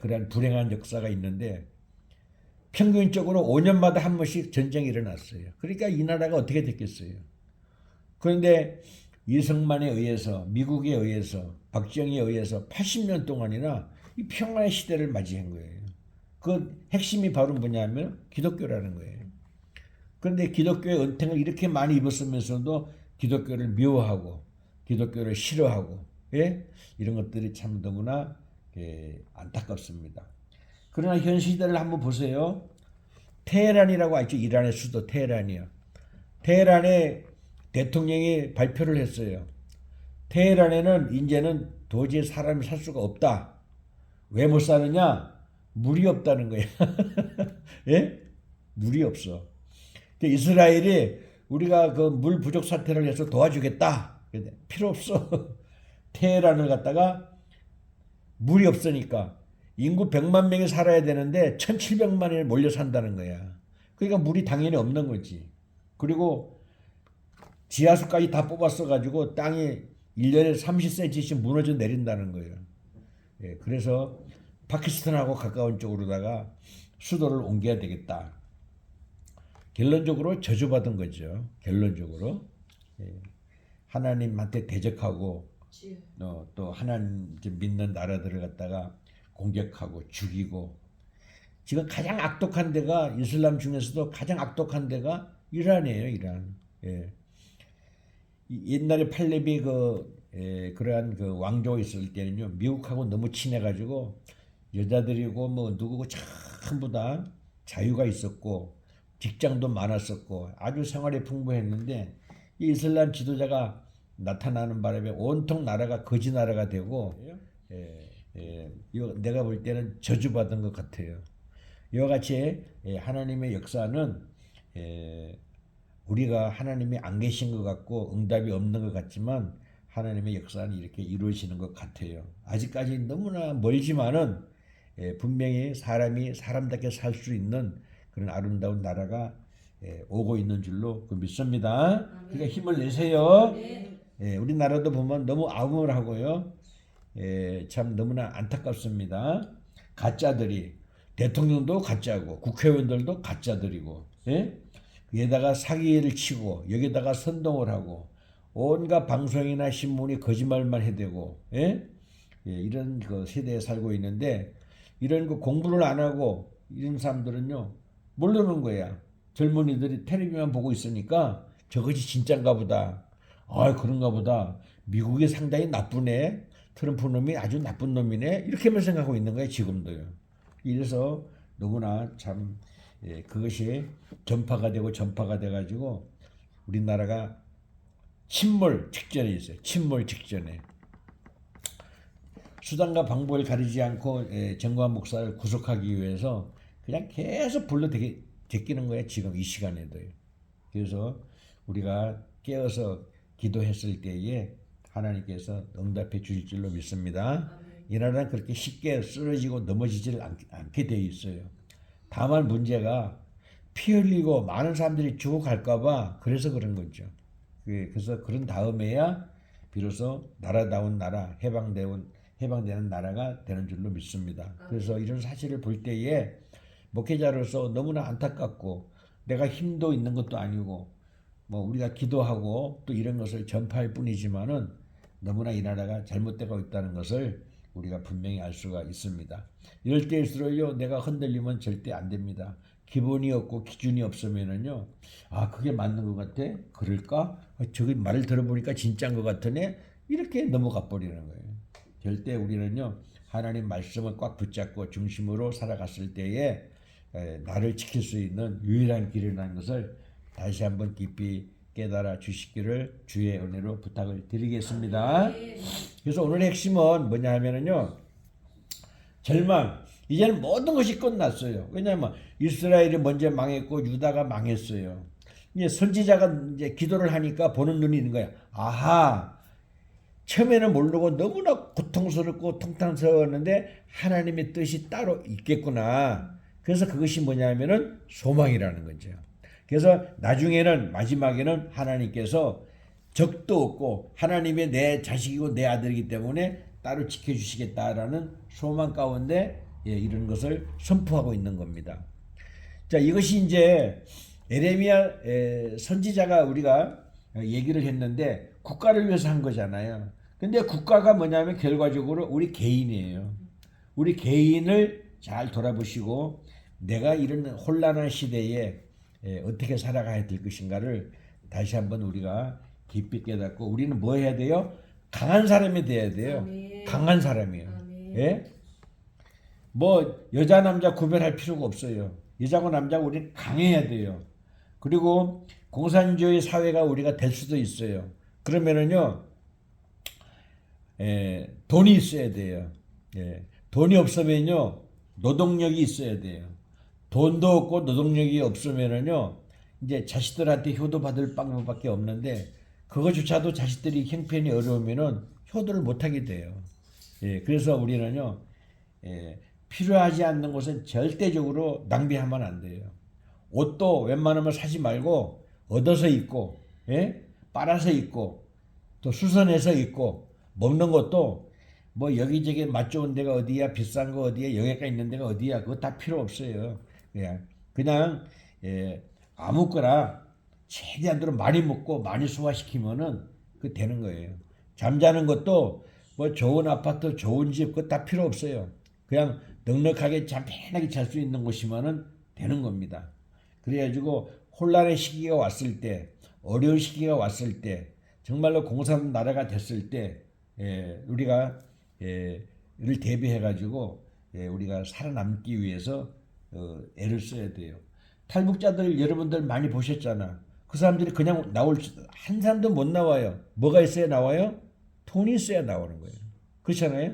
S1: 그런 불행한 역사가 있는데 평균적으로 5년마다 한 번씩 전쟁이 일어났어요. 그러니까 이 나라가 어떻게 됐겠어요. 그런데 이승만에 의해서 미국에 의해서 박정희에 의해서 80년 동안이나 이 평화의 시대를 맞이한 거예요. 그 핵심이 바로 뭐냐면 기독교라는 거예요. 그런데 기독교의 은택을 이렇게 많이 입었으면서도 기독교를 미워하고 기독교를 싫어하고 이런 것들이 참 너무나 안타깝습니다. 그러나 현 시대를 한번 보세요. 테헤란이라고 알죠? 이란의 수도 테헤란이요. 테헤란의 대통령이 발표를 했어요. 테헤란에는 이제는 도저히 사람이 살 수가 없다. 왜 못 사느냐? 물이 없다는 거야. 예? 물이 없어. 이스라엘이 우리가 그 물 부족 사태를 해서 도와주겠다. 필요 없어. 테헤란을 갖다가 물이 없으니까 인구 100만 명이 살아야 되는데 1700만이 몰려 산다는 거야. 그러니까 물이 당연히 없는 거지. 그리고 지하수까지 다 뽑았어 가지고 땅이 1년에 30cm씩 무너져 내린다는 거예요. 예, 그래서 파키스탄하고 가까운 쪽으로다가 수도를 옮겨야 되겠다. 결론적으로 저주받은 거죠. 결론적으로. 예, 하나님한테 대적하고 또 하나님 믿는 나라들을 갖다가 공격하고 죽이고, 지금 가장 악독한 데가, 이슬람 중에서도 가장 악독한 데가 이란이에요. 이란. 예. 옛날에 팔레비 그러한 그 왕조가 있을 때는요, 미국하고 너무 친해가지고 여자들이고 뭐 누구고 전부 다 자유가 있었고 직장도 많았었고 아주 생활이 풍부했는데, 이 이슬람 지도자가 나타나는 바람에 온통 나라가 거지 나라가 되고, 이거 내가 볼 때는 저주받은 것 같아요. 이와 같이 하나님의 역사는 우리가 하나님이 안 계신 것 같고 응답이 없는 것 같지만 하나님의 역사는 이렇게 이루어지는 것 같아요. 아직까지 너무나 멀지만은 분명히 사람이 사람답게 살 수 있는 그런 아름다운 나라가 오고 있는 줄로 믿습니다. 그러니까 힘을 내세요. 우리나라도 보면 너무 암울하고요. 참 너무나 안타깝습니다. 가짜들이, 대통령도 가짜고 국회의원들도 가짜들이고, 여기다가 사기를 치고 여기다가 선동을 하고 온갖 방송이나 신문이 거짓말만 해대고, 이런 그 세대에 살고 있는데, 이런 그 공부를 안 하고 이런 사람들은요 모르는 거야. 젊은이들이 텔레비만 보고 있으니까 저것이 진짠가 보다. 아, 그런가 보다. 미국이 상당히 나쁘네. 트럼프 놈이 아주 나쁜 놈이네. 이렇게만 생각하고 있는 거예요, 지금도요. 이래서 너무나 참 그것이 전파가 되고 전파가 돼가지고 우리나라가 침몰 직전에 있어요. 침몰 직전에. 수단과 방법을 가리지 않고 정광 목사를 구속하기 위해서 그냥 계속 불러 제끼는 거예요. 지금 이 시간에도요. 그래서 우리가 깨어서 기도했을 때에 하나님께서 응답해 주실 줄로 믿습니다. 이 나라는 그렇게 쉽게 쓰러지고 넘어지질 않게 되어 있어요. 다만 문제가 피 흘리고 많은 사람들이 죽어갈까 봐 그래서 그런 거죠. 그래서 그런 다음에야 비로소 나라다운 나라, 해방되는 나라가 되는 줄로 믿습니다. 그래서 이런 사실을 볼 때에 목회자로서 너무나 안타깝고, 내가 힘도 있는 것도 아니고 뭐 우리가 기도하고 또 이런 것을 전파할 뿐이지만은 너무나 이 나라가 잘못되고 있다는 것을 우리가 분명히 알 수가 있습니다. 이럴 때일수록요, 내가 흔들리면 절대 안 됩니다. 기본이 없고 기준이 없으면은요, 아, 그게 맞는 것 같아? 그럴까? 저기 말을 들어보니까 진짜인 것 같으네? 이렇게 넘어가 버리는 거예요. 절대 우리는요, 하나님 말씀을 꽉 붙잡고 중심으로 살아갔을 때에 나를 지킬 수 있는 유일한 길이라는 것을 다시 한번 깊이 깨달아 주시기를 주의 은혜로 부탁을 드리겠습니다. 그래서 오늘의 핵심은 뭐냐 하면은요, 절망. 이제는 모든 것이 끝났어요. 왜냐하면 이스라엘이 먼저 망했고 유다가 망했어요. 이제 선지자가 이제 기도를 하니까 보는 눈이 있는 거야. 아하, 처음에는 모르고 너무나 고통스럽고 통탄스러웠는데 하나님의 뜻이 따로 있겠구나. 그래서 그것이 뭐냐면은 소망이라는 거죠. 그래서 나중에는, 마지막에는 하나님께서 적도 없고 하나님의 내 자식이고 내 아들이기 때문에 따로 지켜주시겠다라는 소망 가운데 이런 것을 선포하고 있는 겁니다. 자, 이것이 이제 에레미야 선지자가 우리가 얘기를 했는데 국가를 위해서 한 거잖아요. 근데 국가가 뭐냐면 결과적으로 우리 개인이에요. 우리 개인을 잘 돌아보시고 내가 이런 혼란한 시대에 어떻게 살아가야 될 것인가를 다시 한번 우리가 깊이 깨닫고, 우리는 뭐 해야 돼요? 강한 사람이 돼야 돼요.
S3: 아멘.
S1: 강한 사람이에요.
S3: 아멘.
S1: 예? 뭐 여자 남자 구별할 필요가 없어요. 여자고 남자고 우리는 강해야 돼요. 그리고 공산주의 사회가 우리가 될 수도 있어요. 그러면은요, 돈이 있어야 돼요. 돈이 없으면요, 노동력이 있어야 돼요. 돈도 없고 노동력이 없으면은요, 이제 자식들한테 효도받을 방법밖에 없는데, 그거조차도 자식들이 형편이 어려우면은 효도를 못하게 돼요. 그래서 우리는요, 필요하지 않는 것은 절대적으로 낭비하면 안 돼요. 옷도 웬만하면 사지 말고 얻어서 입고, 빨아서 입고, 또 수선해서 입고, 먹는 것도 뭐 여기저기 맛 좋은 데가 어디야, 비싼 거 어디야, 영양가 있는 데가 어디야, 그거 다 필요 없어요. 그냥 아무거나 최대한으로 많이 먹고 많이 소화시키면은 그 되는 거예요. 잠자는 것도 뭐 좋은 아파트, 좋은 집, 그거 다 필요 없어요. 그냥 넉넉하게 편하게 잘 수 있는 곳이면은 되는 겁니다. 그래가지고 혼란의 시기가 왔을 때, 어려운 시기가 왔을 때, 정말로 공산 나라가 됐을 때, 우리가 이를 대비해가지고 우리가 살아남기 위해서 애를 써야 돼요. 탈북자들 여러분들 많이 보셨잖아. 그 사람들이 그냥 한 사람도 못 나와요. 뭐가 있어야 나와요? 돈이 있어야 나오는 거예요. 그렇잖아요?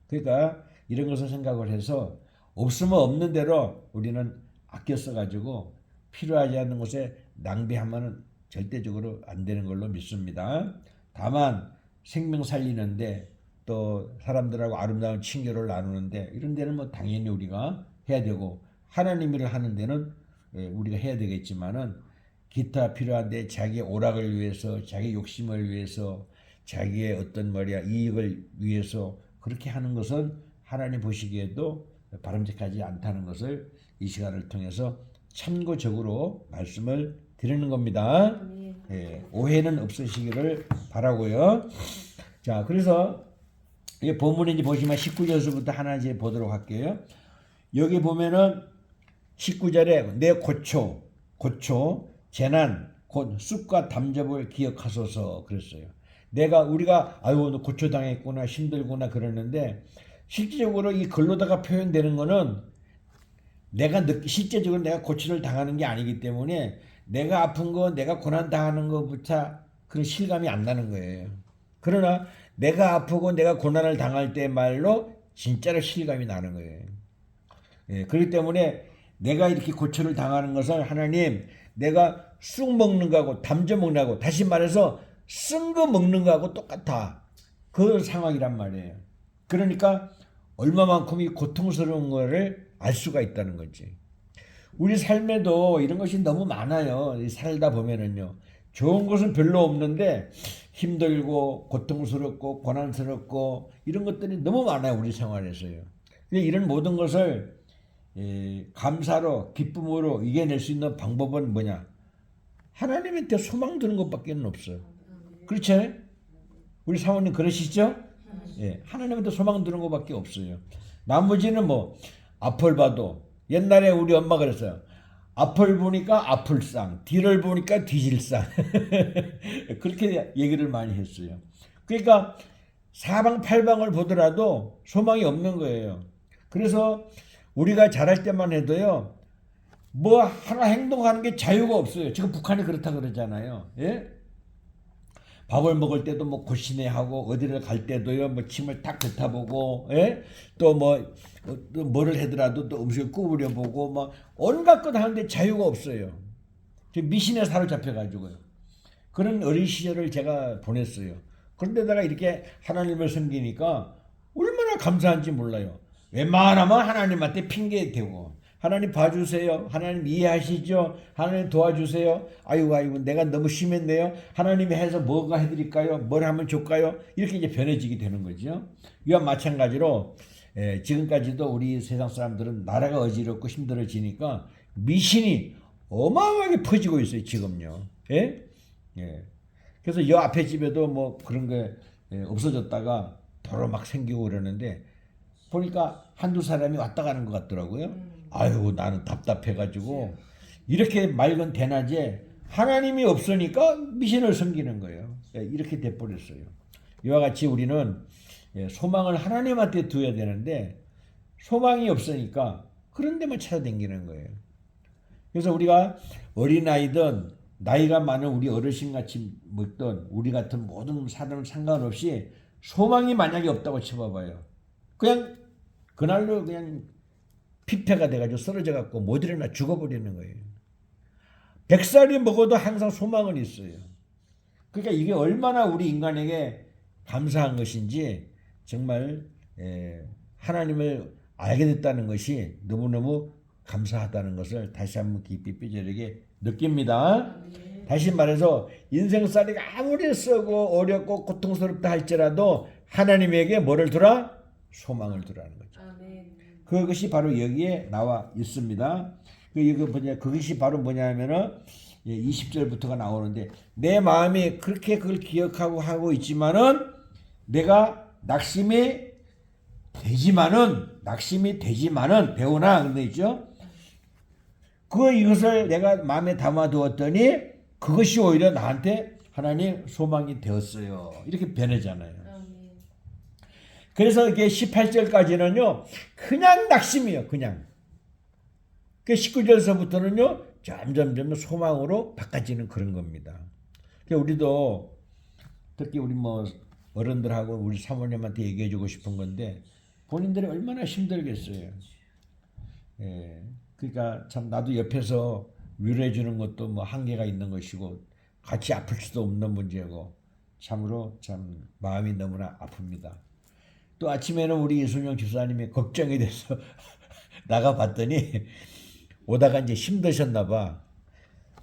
S1: 그러니까 이런 것을 생각을 해서 없으면 없는 대로 우리는 아껴 써가지고 필요하지 않는 곳에 낭비하면 절대적으로 안 되는 걸로 믿습니다. 다만 생명 살리는데 또 사람들하고 아름다운 친교를 나누는데 이런 데는 뭐 당연히 우리가 해야 되고 하나님 일을 하는 데는 우리가 해야 되겠지만은 기타 필요한데 자기의 오락을 위해서 자기 욕심을 위해서 자기의 어떤 이익을 위해서 그렇게 하는 것은 하나님 보시기에도 바람직하지 않다는 것을 이 시간을 통해서 참고적으로 말씀을 드리는 겁니다. 오해는 없으시기를 바라고요. 자, 그래서 이 본문에 이제 보시면 19절부터 하나 이제 보도록 할게요. 여기 보면은 19절에 내 고초, 재난, 곧 쑥과 담접을 기억하소서 그랬어요. 우리가 아유 고초 당했구나 힘들구나 그러는데 실질적으로 이 글로다가 표현되는 거는 실제적으로 내가 고초를 당하는 게 아니기 때문에 내가 아픈 거, 내가 고난 당하는 것부터 그런 실감이 안 나는 거예요. 그러나 내가 아프고 내가 고난을 당할 때 말로 진짜로 실감이 나는 거예요. 그렇기 때문에 내가 이렇게 고초를 당하는 것은 하나님, 내가 쑥 먹는 거하고 담져 먹는 거하고 다시 말해서 쓴 거 먹는 거하고 똑같아. 그 상황이란 말이에요. 그러니까 얼마만큼 이 고통스러운 거를 알 수가 있다는 거지. 우리 삶에도 이런 것이 너무 많아요. 살다 보면은요. 좋은 것은 별로 없는데 힘들고 고통스럽고 고난스럽고 이런 것들이 너무 많아요. 우리 생활에서요. 근데 이런 모든 것을 감사로 기쁨으로 이겨낼 수 있는 방법은 뭐냐? 하나님한테 소망 두는 것밖에 없어요. 그렇죠? 우리 사모님 그러시죠? 하나님한테 소망 두는 것밖에 없어요. 나머지는 뭐 앞을 봐도 옛날에 우리 엄마가 그랬어요. 앞을 보니까 앞을상, 뒤를 보니까 뒤질상. 그렇게 얘기를 많이 했어요. 그러니까 사방팔방을 보더라도 소망이 없는 거예요. 그래서 우리가 잘할 때만 해도요. 뭐 하나 행동하는 게 자유가 없어요. 지금 북한이 그렇다 그러잖아요. 밥을 먹을 때도 뭐 고시내하고 어디를 갈 때도요 뭐 침을 탁 뱉어보고 또 뭐를 하더라도 또 음식을 구부려 보고 뭐 온갖 것 하는데 자유가 없어요. 미신에 사로잡혀가지고요. 그런 어린 시절을 제가 보냈어요. 그런데다가 이렇게 하나님을 섬기니까 얼마나 감사한지 몰라요. 웬만하면 하나님한테 핑계 대고 하나님 봐주세요. 하나님 이해하시죠? 하나님 도와주세요. 아이고 내가 너무 심했네요. 하나님이 해서 뭐가 해드릴까요? 뭘 하면 좋을까요? 이렇게 이제 변해지게 되는 거죠. 이와 마찬가지로 지금까지도 우리 세상 사람들은 나라가 어지럽고 힘들어지니까 미신이 어마어마하게 퍼지고 있어요. 지금요. 그래서 여 앞에 집에도 뭐 그런 게 없어졌다가 도로 막 생기고 그러는데 보니까 한두 사람이 왔다 가는 것 같더라고요. 아유 나는 답답해가지고 이렇게 맑은 대낮에 하나님이 없으니까 미신을 섬기는 거예요. 이렇게 돼버렸어요. 이와 같이 우리는 소망을 하나님한테 두어야 되는데 소망이 없으니까 그런 데만 찾아다니는 거예요. 그래서 우리가 어린아이든 나이가 많은 우리 어르신같이 먹던 우리 같은 모든 사람은 상관없이 소망이 만약에 없다고 쳐봐봐요. 그냥 그날로 그냥 피폐가 돼가지고 쓰러져갖고 못 일어나 죽어버리는 거예요. 100살이 먹어도 항상 소망은 있어요. 그러니까 이게 얼마나 우리 인간에게 감사한 것인지 정말 하나님을 알게 됐다는 것이 너무너무 감사하다는 것을 다시 한번 깊이 뼈저리게 느낍니다. 다시 말해서 인생살이가 아무리 쓰고 어렵고 고통스럽다 할지라도 하나님에게 뭐를 두라? 소망을 두라는 거죠. 그것이 바로 여기에 나와 있습니다. 그것이 바로 뭐냐면은 20절부터가 나오는데 내 마음이 그렇게 그걸 기억하고 하고 있지만은 내가 낙심이 되지만은 배우나 근데 있죠. 이것을 내가 마음에 담아두었더니 그것이 오히려 나한테 하나님 소망이 되었어요. 이렇게 변하잖아요. 그래서 이게 18절까지는요 그냥 낙심이에요. 그냥. 그 19절서부터는요 점점 소망으로 바꿔지는 그런 겁니다. 우리도 특히 우리 어른들하고 우리 사모님한테 얘기해주고 싶은 건데 본인들이 얼마나 힘들겠어요. 그러니까 참 나도 옆에서 위로해주는 것도 한계가 있는 것이고 같이 아플 수도 없는 문제고 참으로 참 마음이 너무나 아픕니다. 또 아침에는 우리 이순영 집사님이 걱정이 돼서 나가봤더니 오다가 이제 힘드셨나 봐.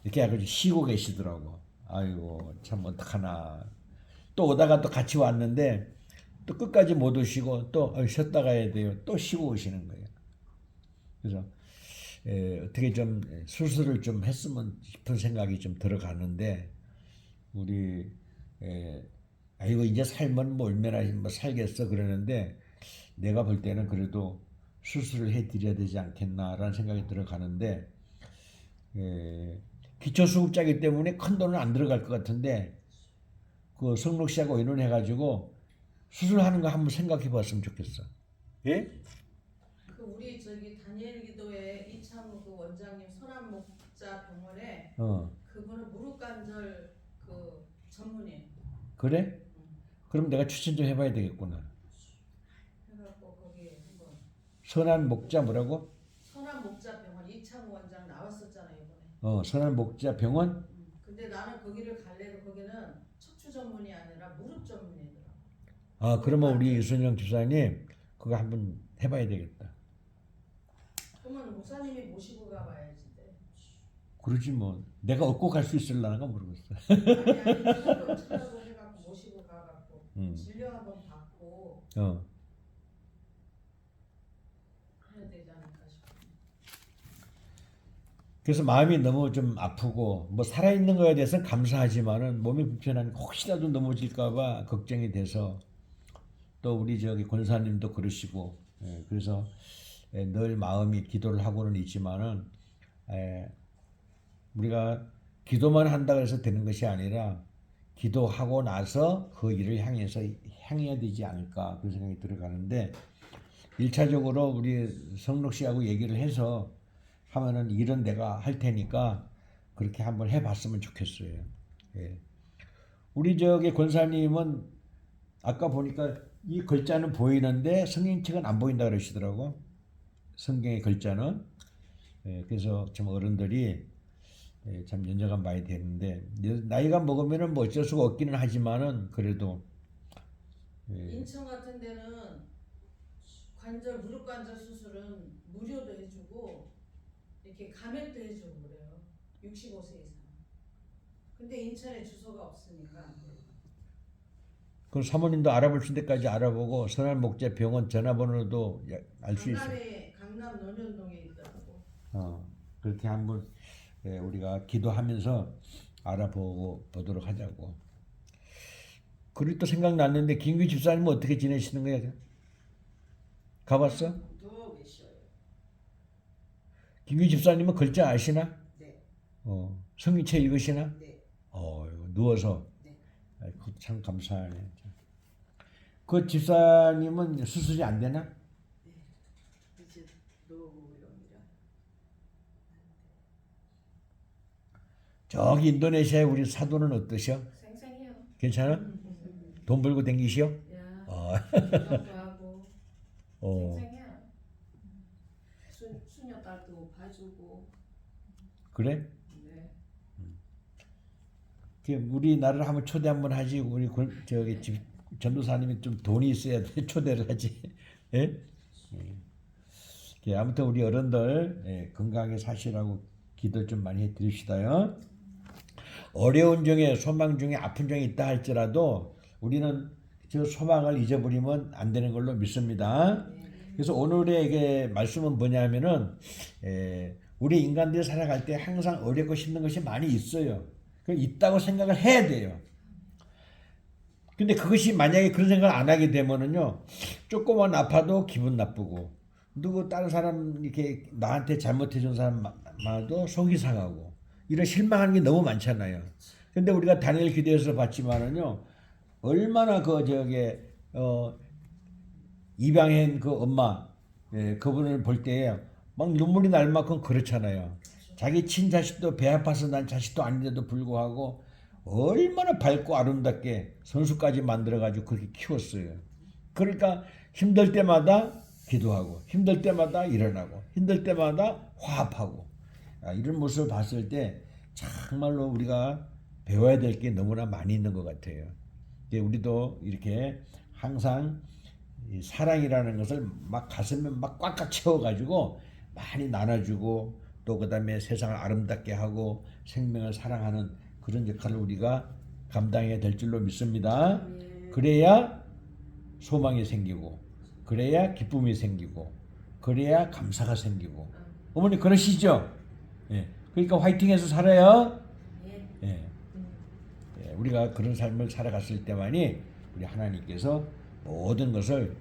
S1: 이렇게 아주 쉬고 계시더라고. 아이고 참 어떡하나. 또 오다가 또 같이 왔는데 또 끝까지 못 오시고 또 쉬었다 가야 돼요. 또 쉬고 오시는 거예요. 그래서 어떻게 좀 수술을 좀 했으면 싶은 생각이 좀 들어가는데 우리 아이고 이제 살면 얼마나 살겠어 그러는데 내가 볼 때는 그래도 수술을 해드려야 되지 않겠나라는 생각이 들어가는데 기초수급자이기 때문에 큰 돈은 안 들어갈 것 같은데 그 성록 씨하고 의논해가지고 수술하는 거 한번 생각해 봤으면 좋겠어. 예?
S2: 그 우리 다니엘 기도회 이창우 그 원장님 선한목자병원에 그분은 무릎 관절 그 전문이에요.
S1: 그래? 그럼 내가 추천 좀 해봐야 되겠구나.
S2: 해갖고 거기 한번
S1: 선한 목자 뭐라고?
S2: 선한목자병원 이창우 원장 나왔었잖아요 이번에.
S1: 선한 목자 병원?
S2: 근데 나는 거기를 갈래도 거기는 척추 전문이 아니라 무릎 전문이더라고.
S1: 아 그러면 우리 이순영 집사님 그거 한번 해봐야 되겠다.
S2: 그러면 목사님이 모시고 가봐야지.
S1: 그러지 뭐 내가 얻고 갈 수 있을라나 모르겠어.
S2: 아니 찾아서 해갖고 모시고 가갖고 진료 한번 받고 해야 되지 않을까 싶어.
S1: 그래서 마음이 너무 좀 아프고 뭐 살아있는 거에 대해서 감사하지만은 몸이 불편하니까 혹시라도 넘어질까봐 걱정이 돼서 또 우리 권사님도 그러시고 그래서 늘 마음이 기도를 하고는 있지만은 우리가 기도만 한다고 해서 되는 것이 아니라 기도하고 나서 그 일을 향해야 되지 않을까 그런 생각이 들어가는데 1차적으로 우리 성록 씨하고 얘기를 해서 하면은 일은 내가 할 테니까 그렇게 한번 해봤으면 좋겠어요. 우리 권사님은 아까 보니까 이 글자는 보이는데 성경책은 안 보인다 그러시더라고. 성경의 글자는. 그래서 참 어른들이 참 연세가 많이 되는데 나이가 먹으면은 뭐 어쩔 수가 없기는 하지만은 그래도
S2: 인천 같은 데는 무릎 관절 수술은 무료도 해주고 이렇게 감액도 해주고 그래요. 65세 이상. 근데 인천에 주소가 없으니까.
S1: 그럼 사모님도 알아볼 수 있을 때까지 알아보고 선한목자병원 전화번호도 알 수 있어요.
S2: 강남 논현동에 있더라고.
S1: 그렇게 한번 우리가 기도하면서 알아보도록 하자고. 그리고 또 생각났는데 김규 집사님은 어떻게 지내시는 거야? 가봤어?
S2: 누워 계셔요.
S1: 김규 집사님은 글자 아시나?
S2: 네.
S1: 성경책 읽으시나?
S2: 네.
S1: 누워서.
S2: 네.
S1: 참 감사하네. 그 집사님은 수술이 안 되나?
S2: 네. 이제 노후령이라.
S1: 저기 인도네시아의 우리 사도는 어떠셔?
S3: 생생해요.
S1: 괜찮아? 돈 벌고 댕기시오?
S3: 야,
S1: 어.
S3: 구경도 하고
S1: 어.
S3: 생생해요. 수녀 딸도 봐주고.
S1: 그래?
S3: 네.
S1: 우리나라를 한번 초대 한번 하지. 우리 저기 집 전도사님이 좀 돈이 있어야 돼. 초대를 하지. 예? 아무튼 우리 어른들 건강하게 사시라고 기도 좀 많이 해드립시다요. 어려운 중에 소망 중에 아픈 중에 있다 할지라도 우리는 저 소망을 잊어버리면 안 되는 걸로 믿습니다. 그래서 오늘의 이게 말씀은 뭐냐면은 우리 인간들이 살아갈 때 항상 어렵고 힘든 것이 많이 있어요. 있다고 생각을 해야 돼요. 근데 그것이 만약에 그런 생각을 안 하게 되면은요, 조금만 아파도 기분 나쁘고, 누구 다른 사람 이렇게 나한테 잘못해 준 사람마도 속이 상하고, 이런 실망하는 게 너무 많잖아요. 근데 우리가 다니엘 기도에서 봤지만은요, 얼마나 입양한 그 엄마, 그분을 볼 때에 막 눈물이 날 만큼 그렇잖아요. 자기 친자식도 배 아파서 난 자식도 아닌데도 불구하고 얼마나 밝고 아름답게 선수까지 만들어가지고 그렇게 키웠어요. 그러니까 힘들 때마다 기도하고 힘들 때마다 일어나고 힘들 때마다 화합하고 이런 모습을 봤을 때 정말로 우리가 배워야 될 게 너무나 많이 있는 것 같아요. 우리도 이렇게 항상 이 사랑이라는 것을 막 가슴에 막 꽉꽉 채워가지고 많이 나눠주고 또 그 다음에 세상을 아름답게 하고 생명을 사랑하는 그런 역할을 우리가 감당해야 될 줄로 믿습니다. 그래야 소망이 생기고 그래야 기쁨이 생기고 그래야 감사가 생기고 어머니 그러시죠? 예. 그러니까 화이팅해서 살아요. 예. 예. 우리가 그런 삶을 살아갔을 때만이 우리 하나님께서 모든 것을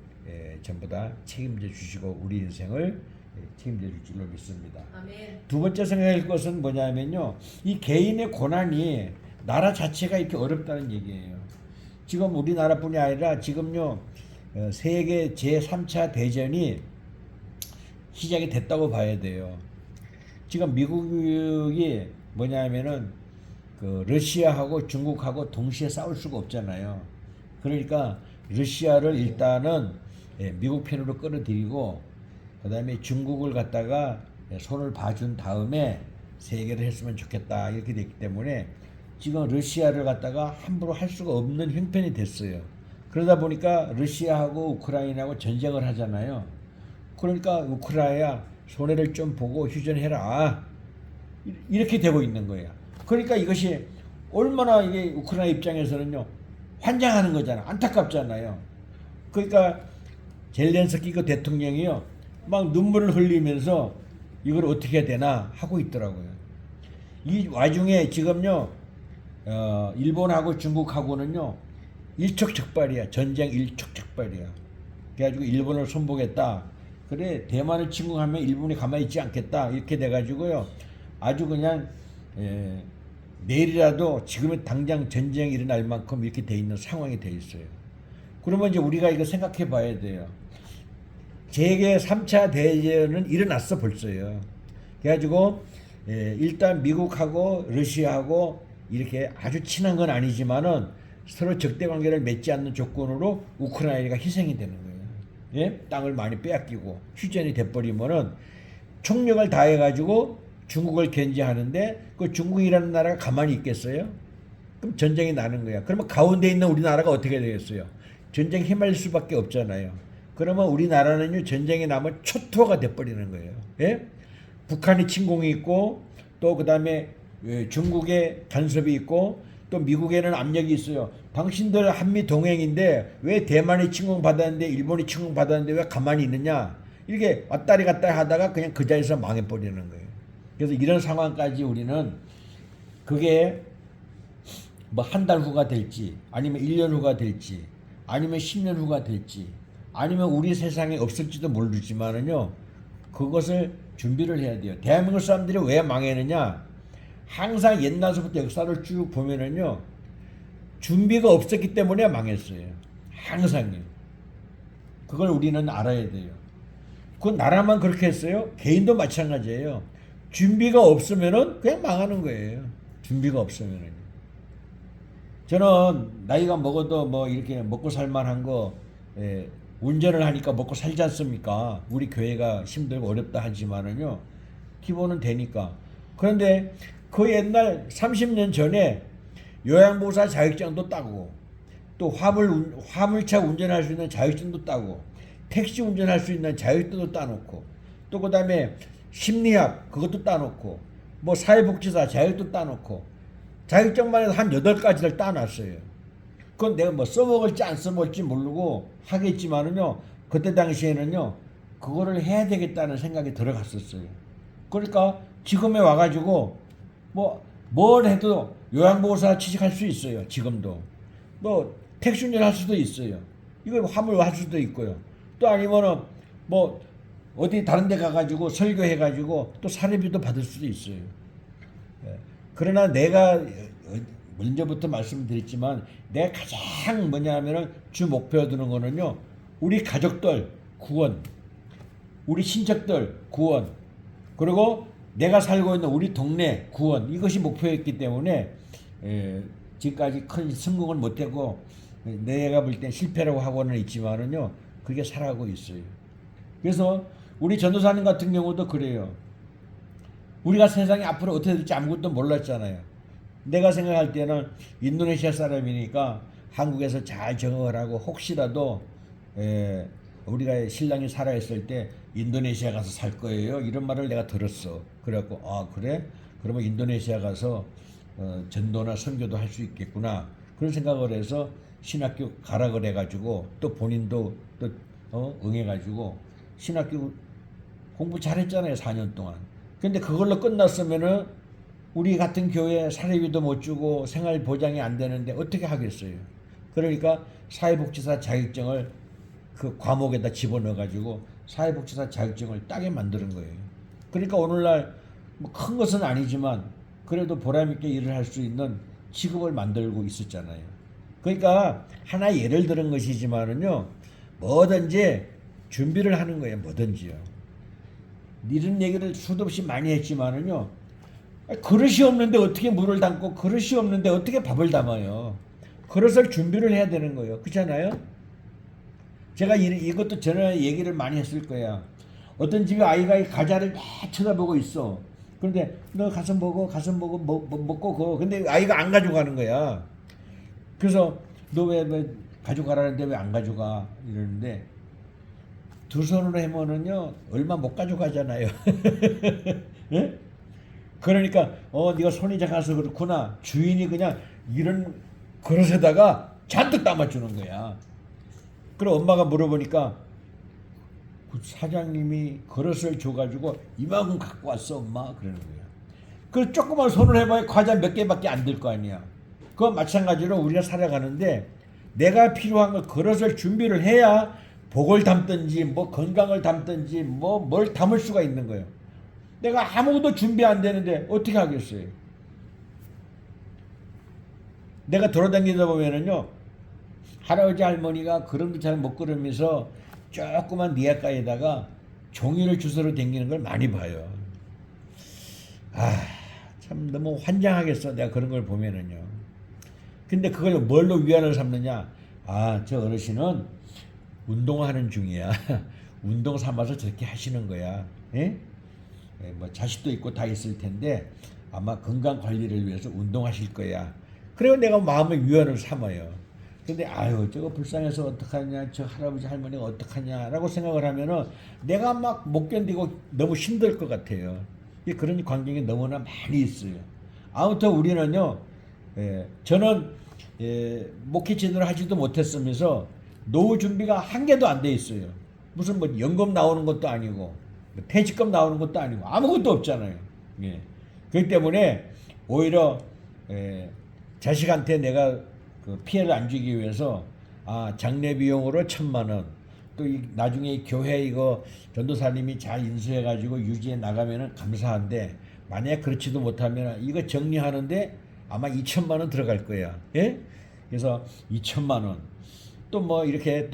S1: 전부 다 책임져 주시고 우리 인생을 책임져 줄 줄로 믿습니다.
S3: 아멘.
S1: 두 번째 생각할 것은 뭐냐면요. 이 개인의 고난이 나라 자체가 이렇게 어렵다는 얘기예요. 지금 우리나라뿐이 아니라 지금요. 세계 제3차 대전이 시작이 됐다고 봐야 돼요. 지금 미국이 뭐냐면은 그 러시아하고 중국하고 동시에 싸울 수가 없잖아요. 그러니까 러시아를 일단은 미국 편으로 끌어들이고 그 다음에 중국을 갖다가 손을 봐준 다음에 세계를 했으면 좋겠다 이렇게 됐기 때문에 지금 러시아를 갖다가 함부로 할 수가 없는 형편이 됐어요. 그러다 보니까 러시아하고 우크라이나하고 전쟁을 하잖아요. 그러니까 우크라이나 손해를 좀 보고 휴전해라 이렇게 되고 있는 거예요. 그러니까 이것이 얼마나 이게 우크라이나 입장에서는요 환장하는 거잖아. 안타깝잖아요. 그러니까 젤렌스키 그 대통령이요 막 눈물을 흘리면서 이걸 어떻게 해야 되나 하고 있더라고요. 이 와중에 지금요 일본하고 중국하고는요 일촉즉발이야. 전쟁 일촉즉발이야. 그래가지고 일본을 손보겠다. 그래 대만을 침공하면 일본이 가만히 있지 않겠다. 이렇게 돼가지고요 아주 그냥 내일이라도 지금은 당장 전쟁이 일어날 만큼 이렇게 돼 있는 상황이 돼 있어요. 그러면 이제 우리가 이거 생각해 봐야 돼요. 세계 3차 대전은 일어났어 벌써요. 그래가지고 일단 미국하고 러시아하고 이렇게 아주 친한 건 아니지만은 서로 적대 관계를 맺지 않는 조건으로 우크라이나가 희생이 되는 거예요. 예? 땅을 많이 빼앗기고 휴전이 돼버리면은 총력을 다해가지고 중국을 견제하는데 그 중국이라는 나라가 가만히 있겠어요? 그럼 전쟁이 나는 거야. 그러면 가운데 있는 우리나라가 어떻게 되겠어요? 전쟁에 휘말릴 수밖에 없잖아요. 그러면 우리나라는요 전쟁이 나면 초토화가 돼버리는 거예요. 예? 북한이 침공이 있고 또 그 다음에 중국의 간섭이 있고 또 미국에는 압력이 있어요. 당신들 한미 동맹인데 왜 대만이 침공받았는데 일본이 침공받았는데 왜 가만히 있느냐. 이렇게 왔다리 갔다리 하다가 그냥 그 자리에서 망해버리는 거예요. 그래서 이런 상황까지 우리는 그게 뭐 한 달 후가 될지 아니면 1년 후가 될지 아니면 10년 후가 될지 아니면 우리 세상에 없을지도 모르지만은요 그것을 준비를 해야 돼요. 대한민국 사람들이 왜 망했느냐 항상 옛날서부터 역사를 쭉 보면은요 준비가 없었기 때문에 망했어요. 항상요. 그걸 우리는 알아야 돼요. 그 나라만 그렇게 했어요? 개인도 마찬가지예요. 준비가 없으면은 그냥 망하는 거예요. 준비가 없으면은. 저는 나이가 먹어도 뭐 이렇게 먹고 살만한 거 운전을 하니까 먹고 살지 않습니까? 우리 교회가 힘들고 어렵다 하지만은요 기본은 되니까. 그런데 그 옛날 30년 전에 요양보호사 자격증도 따고 또 화물차 운전할 수 있는 자격증도 따고 택시 운전할 수 있는 자격증도 따놓고 또 그 다음에 심리학 그것도 따놓고 뭐 사회복지사 자격도 따놓고 자격증만 해도 한 8가지를 따놨어요. 그건 내가 뭐 써먹을지 안 써먹을지 모르고 하겠지만은요 그때 당시에는요 그거를 해야 되겠다는 생각이 들어갔었어요. 그러니까 지금에 와가지고 뭘 해도 요양보호사 취직할 수 있어요. 지금도 뭐 택시 운전할 수도 있어요. 이거 화물 할 수도 있고요. 또 아니면은 뭐 어디 다른 데 가가지고 설교해가지고 또 사례비도 받을 수도 있어요. 그러나 내가 먼저부터 말씀드렸지만 내가 가장 뭐냐면은 주 목표 두는 거는요 우리 가족들 구원, 우리 친척들 구원, 그리고 내가 살고 있는 우리 동네 구원, 이것이 목표였기 때문에 지금까지 큰 성공을 못하고 내가 볼 땐 실패라고 하고는 있지만은요 그게 살아가고 있어요. 그래서 우리 전도사님 같은 경우도 그래요. 우리가 세상이 앞으로 어떻게 될지 아무것도 몰랐잖아요. 내가 생각할 때는 인도네시아 사람이니까 한국에서 잘 적응을 하고 혹시라도 우리가 신랑이 살아있을 때 인도네시아 가서 살 거예요 이런 말을 내가 들었어. 그래갖고 아 그래? 그러면 인도네시아 가서 전도나 선교도 할 수 있겠구나 그런 생각을 해서 신학교 가라 그래가지고 또 본인도 또 응해가지고 신학교 공부 잘했잖아요 4년 동안. 근데 그걸로 끝났으면은 우리 같은 교회 사례비도 못 주고 생활 보장이 안 되는데 어떻게 하겠어요. 그러니까 사회복지사 자격증을 그 과목에다 집어넣어가지고 사회복지사 자격증을 따게 만드는 거예요. 그러니까 오늘날 뭐 큰 것은 아니지만 그래도 보람있게 일을 할 수 있는 직업을 만들고 있었잖아요. 그러니까 하나 예를 들은 것이지만은요 뭐든지 준비를 하는 거예요. 뭐든지요. 이런 얘기를 수도 없이 많이 했지만은요 그릇이 없는데 어떻게 물을 담고 그릇이 없는데 어떻게 밥을 담아요. 그릇을 준비를 해야 되는 거예요. 그렇잖아요. 제가 이것도 전에 얘기를 많이 했을 거야. 어떤 집에 아이가 과자를 막 쳐다보고 있어. 그런데 너 가서 먹어 먹고 그거. 근데 아이가 안 가져가는 거야. 그래서 너 왜 가져가라는데 왜 안 가져가 이러는데 두 손으로 해면은요 얼마 못 가져가잖아요. 예? 그러니까 네가 손이 작아서 그렇구나. 주인이 그냥 이런 그릇에다가 잔뜩 담아주는 거야. 그럼 엄마가 물어보니까 그 사장님이 그릇을 줘가지고 이만큼 갖고 왔어 엄마 그러는 거야. 그 조그만 손을 해봐야 과자 몇 개밖에 안 될 거 아니야. 그건 마찬가지로 우리가 살아가는데 내가 필요한 걸 그릇을 준비를 해야 복을 담든지 뭐 건강을 담든지 뭐 뭘 담을 수가 있는 거예요. 내가 아무것도 준비 안 되는데 어떻게 하겠어요. 내가 돌아다니다 보면은요 할아버지 할머니가 그릇도 잘 못 그러면서 조그만 니아가에다가 종이를 주워서 다니는 걸 많이 봐요. 참 너무 환장하겠어 내가 그런 걸 보면은요. 근데 그걸 뭘로 위안을 삼느냐. 저 어르신은 운동하는 중이야. 운동 삼아서 저렇게 하시는 거야. 예? 뭐 자식도 있고 다 있을 텐데 아마 건강 관리를 위해서 운동하실 거야. 그리고 내가 마음의 위안을 삼아요. 근데 저거 불쌍해서 어떡하냐, 저 할아버지 할머니가 어떡하냐라고 생각을 하면은 내가 막 못 견디고 너무 힘들 것 같아요. 그런 광경이 너무나 많이 있어요. 아무튼 우리는요, 저는 목회 제대로 하지도 못했으면서 노후 준비가 한 개도 안 돼 있어요. 무슨 뭐 연금 나오는 것도 아니고 퇴직금 나오는 것도 아니고 아무것도 없잖아요. 그렇기 때문에 오히려 자식한테 내가 그 피해를 안 주기 위해서 장례 비용으로 1,000만 원, 또 나중에 교회 이거 전도사님이 잘 인수해가지고 유지해 나가면은 감사한데 만약 그렇지도 못하면 이거 정리하는데 아마 2,000만 원 들어갈 거야. 예? 그래서 2,000만 원. 또 뭐 이렇게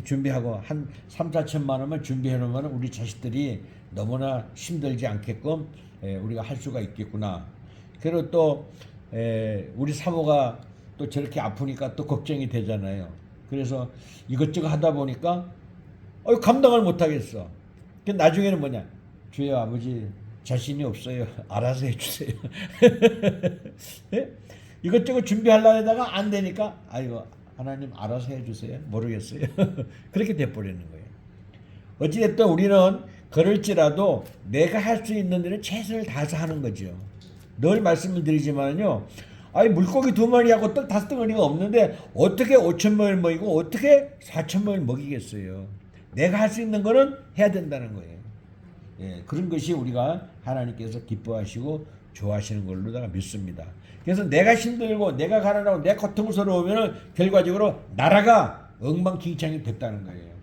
S1: 준비하고 한 3,4천만 원만 준비해 놓으면 우리 자식들이 너무나 힘들지 않게끔 우리가 할 수가 있겠구나. 그리고 또 우리 사모가 또 저렇게 아프니까 또 걱정이 되잖아요. 그래서 이것저것 하다 보니까 감당을 못 하겠어. 그 나중에는 뭐냐? 주여 아버지 자신이 없어요. 알아서 해주세요. 예? 이것저것 준비하려다가 안 되니까 아이고 하나님 알아서 해주세요. 모르겠어요. 그렇게 돼버리는 거예요. 어찌됐든 우리는 그럴지라도 내가 할 수 있는 일은 최선을 다해서 하는 거죠. 늘 말씀을 드리지만요. 물고기 2마리하고 떡 5덩어리가 없는데 어떻게 5,000명을 먹이고 어떻게 4,000명을 먹이겠어요. 내가 할 수 있는 거는 해야 된다는 거예요. 예, 그런 것이 우리가 하나님께서 기뻐하시고 좋아하시는 걸로 내가 믿습니다. 그래서 내가 힘들고 내가 가난하고 내가 고통스러우면 결과적으로 나라가 엉망진창이 됐다는 거예요.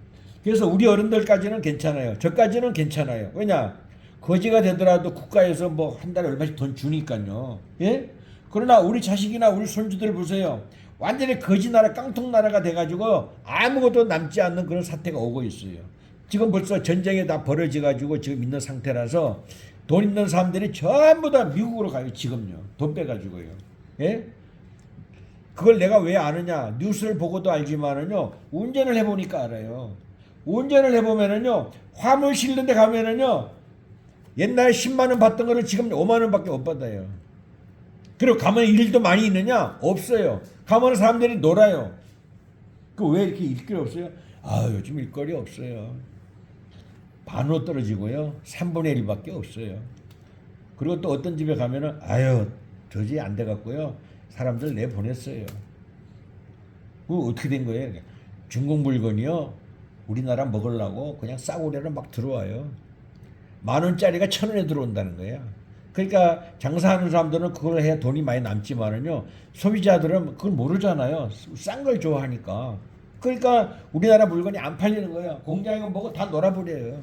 S1: 그래서 우리 어른들까지는 괜찮아요. 저까지는 괜찮아요. 왜냐? 거지가 되더라도 국가에서 뭐 한 달에 얼마씩 돈 주니까요. 예? 그러나 우리 자식이나 우리 손주들 보세요. 완전히 거지 나라 깡통 나라가 돼가지고 아무것도 남지 않는 그런 사태가 오고 있어요. 지금 벌써 전쟁이 다 벌어져가지고 지금 있는 상태라서 돈 있는 사람들이 전부 다 미국으로 가요. 지금요. 돈 빼가지고요. 예? 그걸 내가 왜 아느냐? 뉴스를 보고도 알지만은요. 운전을 해보니까 알아요. 운전을 해보면은요. 화물 실는 데 가면은요. 옛날에 10만 원 받던 거를 지금 5만 원밖에 못 받아요. 그리고 가면 일도 많이 있느냐? 없어요. 가면 사람들이 놀아요. 그 왜 이렇게 일거리 없어요? 요즘 일거리 없어요. 반으로 떨어지고요. 3분의 1밖에 없어요. 그리고 또 어떤 집에 가면은 도저히 안 돼갖고요. 사람들 내보냈어요. 그 어떻게 된 거예요? 중국 물건이요. 우리나라 먹으려고 그냥 싸구려로 막 들어와요. 10,000원짜리가 1,000원에 들어온다는 거야. 그러니까 장사하는 사람들은 그걸 해야 돈이 많이 남지만은요. 소비자들은 그걸 모르잖아요. 싼 걸 좋아하니까. 그러니까 우리나라 물건이 안 팔리는 거야. 공장에 뭐고 다 놀아버려요.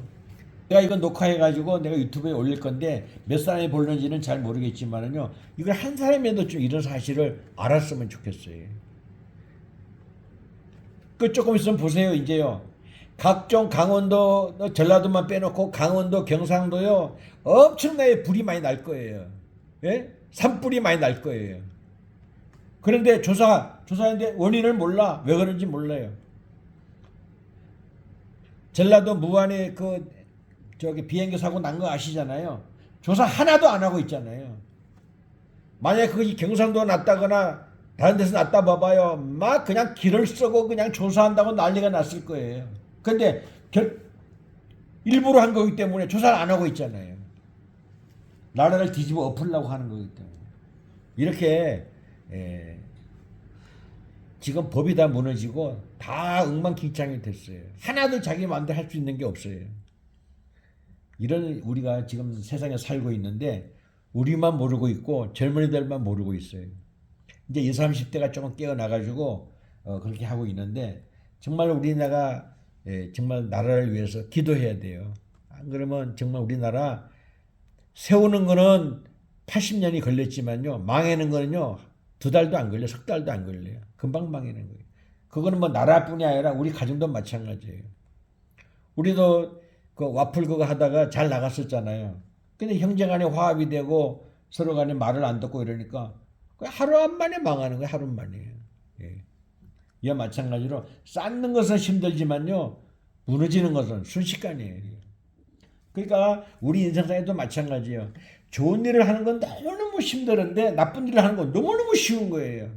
S1: 내가 이거 녹화해가지고 내가 유튜브에 올릴 건데 몇 사람이 보는지는 잘 모르겠지만은요. 이걸 한 사람이라도 좀 이런 사실을 알았으면 좋겠어요. 그 조금 있으면 보세요. 이제요. 각종 강원도 전라도만 빼놓고 강원도 경상도요. 엄청나게 불이 많이 날 거예요. 예? 산불이 많이 날 거예요. 그런데 조사했는데 원인을 몰라. 왜 그런지 몰라요. 전라도 무안에 비행기 사고 난 거 아시잖아요. 조사 하나도 안 하고 있잖아요. 만약에 그것이 경상도 났다거나 다른 데서 났다 봐봐요. 막 그냥 길을 쓰고 그냥 조사한다고 난리가 났을 거예요. 근데 일부러 한 거기 때문에 조사를 안 하고 있잖아요. 나라를 뒤집어 엎으려고 하는 거기 때문에. 이렇게 지금 법이 다 무너지고 다 엉망진창이 됐어요. 하나도 자기 마음대로 할 수 있는 게 없어요. 이런 우리가 지금 세상에 살고 있는데 우리만 모르고 있고 젊은이들만 모르고 있어요. 이제 20, 30대가 조금 깨어나가지고 그렇게 하고 있는데 정말 우리나라가 정말 나라를 위해서 기도해야 돼요. 안 그러면 정말 우리나라 세우는 거는 80년이 걸렸지만요. 망하는 거는요. 2달도 안 걸려, 3달도 안 걸려요. 금방 망하는 거예요. 그거는 뭐 나라뿐이 아니라 우리 가정도 마찬가지예요. 우리도 그 와플 그거 하다가 잘 나갔었잖아요. 근데 형제간에 화합이 되고 서로 간에 말을 안 듣고 이러니까 하루 만에 망하는 거예요. 하루 만에. 예. 이와 마찬가지로 쌓는 것은 힘들지만요. 무너지는 것은 순식간이에요. 그러니까 우리 인생상에도 마찬가지예요. 좋은 일을 하는 건 너무너무 힘들은데 나쁜 일을 하는 건 너무너무 쉬운 거예요.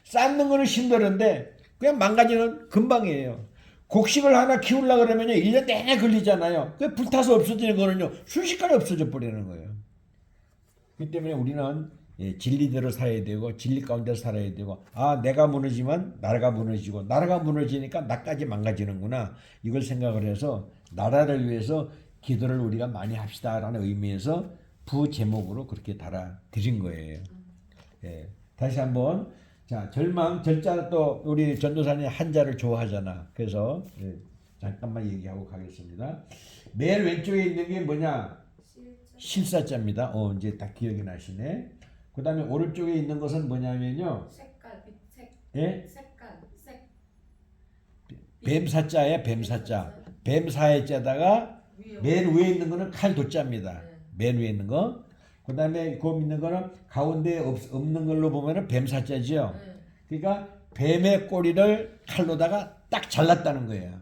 S1: 쌓는 거는 힘들은데 그냥 망가지는 금방이에요. 곡식을 하나 키우려고 그러면요. 1년 내내 걸리잖아요. 그 불타서 없어지는 거는요. 순식간에 없어져 버리는 거예요. 그렇기 때문에 우리는 진리대로 살아야 되고 진리 가운데서 살아야 되고 내가 무너지면 나라가 무너지고 나라가 무너지니까 나까지 망가지는구나. 이걸 생각을 해서 나라를 위해서 기도를 우리가 많이 합시다라는 의미에서 부제목으로 그렇게 달아드린 거예요. 다시 한번 절망, 절자 또 우리 전도사님 한자를 좋아하잖아. 그래서 잠깐만 얘기하고 가겠습니다. 맨 왼쪽에 있는 게 뭐냐? 실사자입니다. 이제 딱 기억이 나시네. 그 다음에 오른쪽에 있는 것은 뭐냐면요.
S3: 색깔, 빛색.
S1: 예?
S3: 색깔, 색.
S1: 뱀사자에 뱀사자. 뱀사의 자다가 맨 위에 있는 거는 칼도자입니다. 맨 위에 있는 거. 그 다음에 그 있는 거는 가운데 없는 걸로 보면은 뱀사자지요. 그러니까 뱀의 꼬리를 칼로다가 딱 잘랐다는 거예요.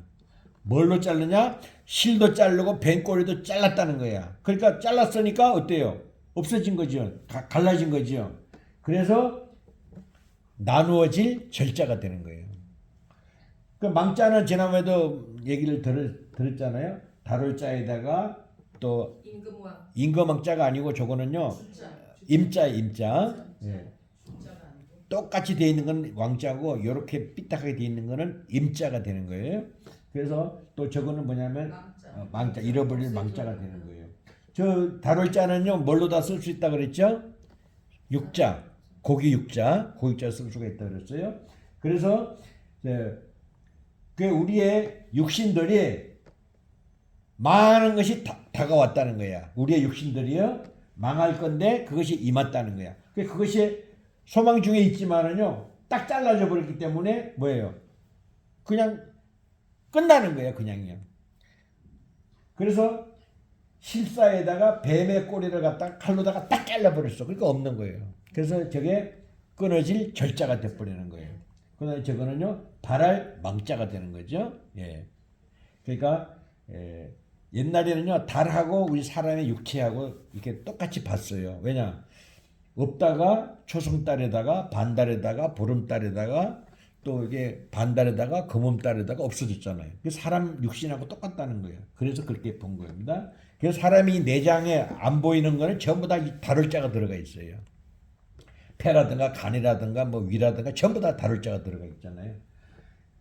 S1: 뭘로 자르냐? 실도 자르고 뱀 꼬리도 잘랐다는 거야. 그러니까 잘랐으니까 어때요? 없어진 거죠. 갈라진 거죠. 그래서 나누어질 절자가 되는 거예요. 그 망자는 지난번에도 얘기를 들었잖아요. 다룰 자에다가 또
S3: 임금왕.
S1: 임금왕자가 아니고 저거는요. 임자. 예. 똑같이 되어 있는 건 왕자고 이렇게 삐딱하게 되어 있는 거는 임자가 되는 거예요. 그래서 또 저거는 뭐냐면 망자, 잃어버릴 망자가 되는 거예요. 저 다룰 자는요 뭘로 다 쓸 수 있다 그랬죠? 육자, 고기 육자 쓸 수가 있다 그랬어요. 그래서 그 우리의 육신들이 많은 것이 다가왔다는 거야. 우리의 육신들이요 망할 건데 그것이 임했다는 거야. 그것이 소망 중에 있지만은요 딱 잘라져 버렸기 때문에 뭐예요? 그냥 끝나는 거예요, 그냥요. 그래서 실사에다가 뱀의 꼬리를 갖다가 칼로다가 딱 잘라버렸어. 그러니까 없는 거예요. 그래서 저게 끊어질 절자가 돼버리는 거예요. 그다음에 저거는요 발할 망자가 되는 거죠. 예. 그러니까 옛날에는요 달하고 우리 사람의 육체하고 이렇게 똑같이 봤어요. 왜냐? 없다가 초승달에다가 반달에다가 보름달에다가 또 이게 반달에다가 금음달에다가 없어졌잖아요. 사람 육신하고 똑같다는 거예요. 그래서 그렇게 본 겁니다. 그래서 사람이 내장에 안 보이는 거는 전부 다 다룰 자가 들어가 있어요. 폐라든가 간이라든가 뭐 위라든가 전부 다 다룰 자가 들어가 있잖아요.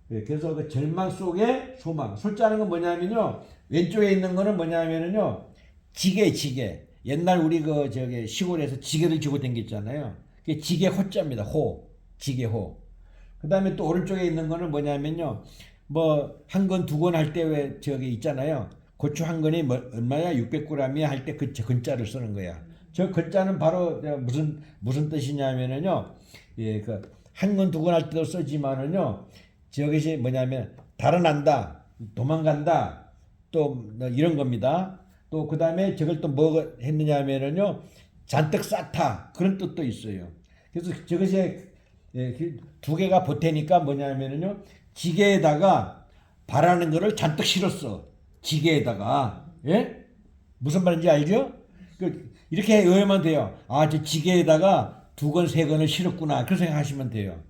S1: 그래서 그 절망 속에 소망. 솔자는 건 뭐냐면요. 왼쪽에 있는 거는 뭐냐면요. 지게. 옛날 우리 그 저기 시골에서 지게를 지고 댕겼잖아요. 그게 지게 호자입니다. 지게호. 그 다음에 또 오른쪽에 있는 거는 뭐냐면요. 뭐 한 건 두 건 할 때 왜 저기 있잖아요. 고추 한 건이 뭐 얼마야 600g이야 할 때 그 근자를 쓰는 거야. 저 근자는 바로 무슨 뜻이냐면은요. 예, 그 한 건 두 건 할 때도 쓰지만은요. 저것이 뭐냐면 달아난다, 도망간다, 또 이런 겁니다. 또 그 다음에 저걸 또 뭐 했느냐면은요. 잔뜩 쌓다 그런 뜻도 있어요. 그래서 저것이 두 개가 보태니까 뭐냐면은요. 지게에다가 바라는 거를 잔뜩 실었어. 지게에다가. 예? 무슨 말인지 알죠? 이렇게 외우면 돼요. 아, 저 지게에다가 두 건, 세 건을 실었구나. 그렇게 생각하시면 돼요.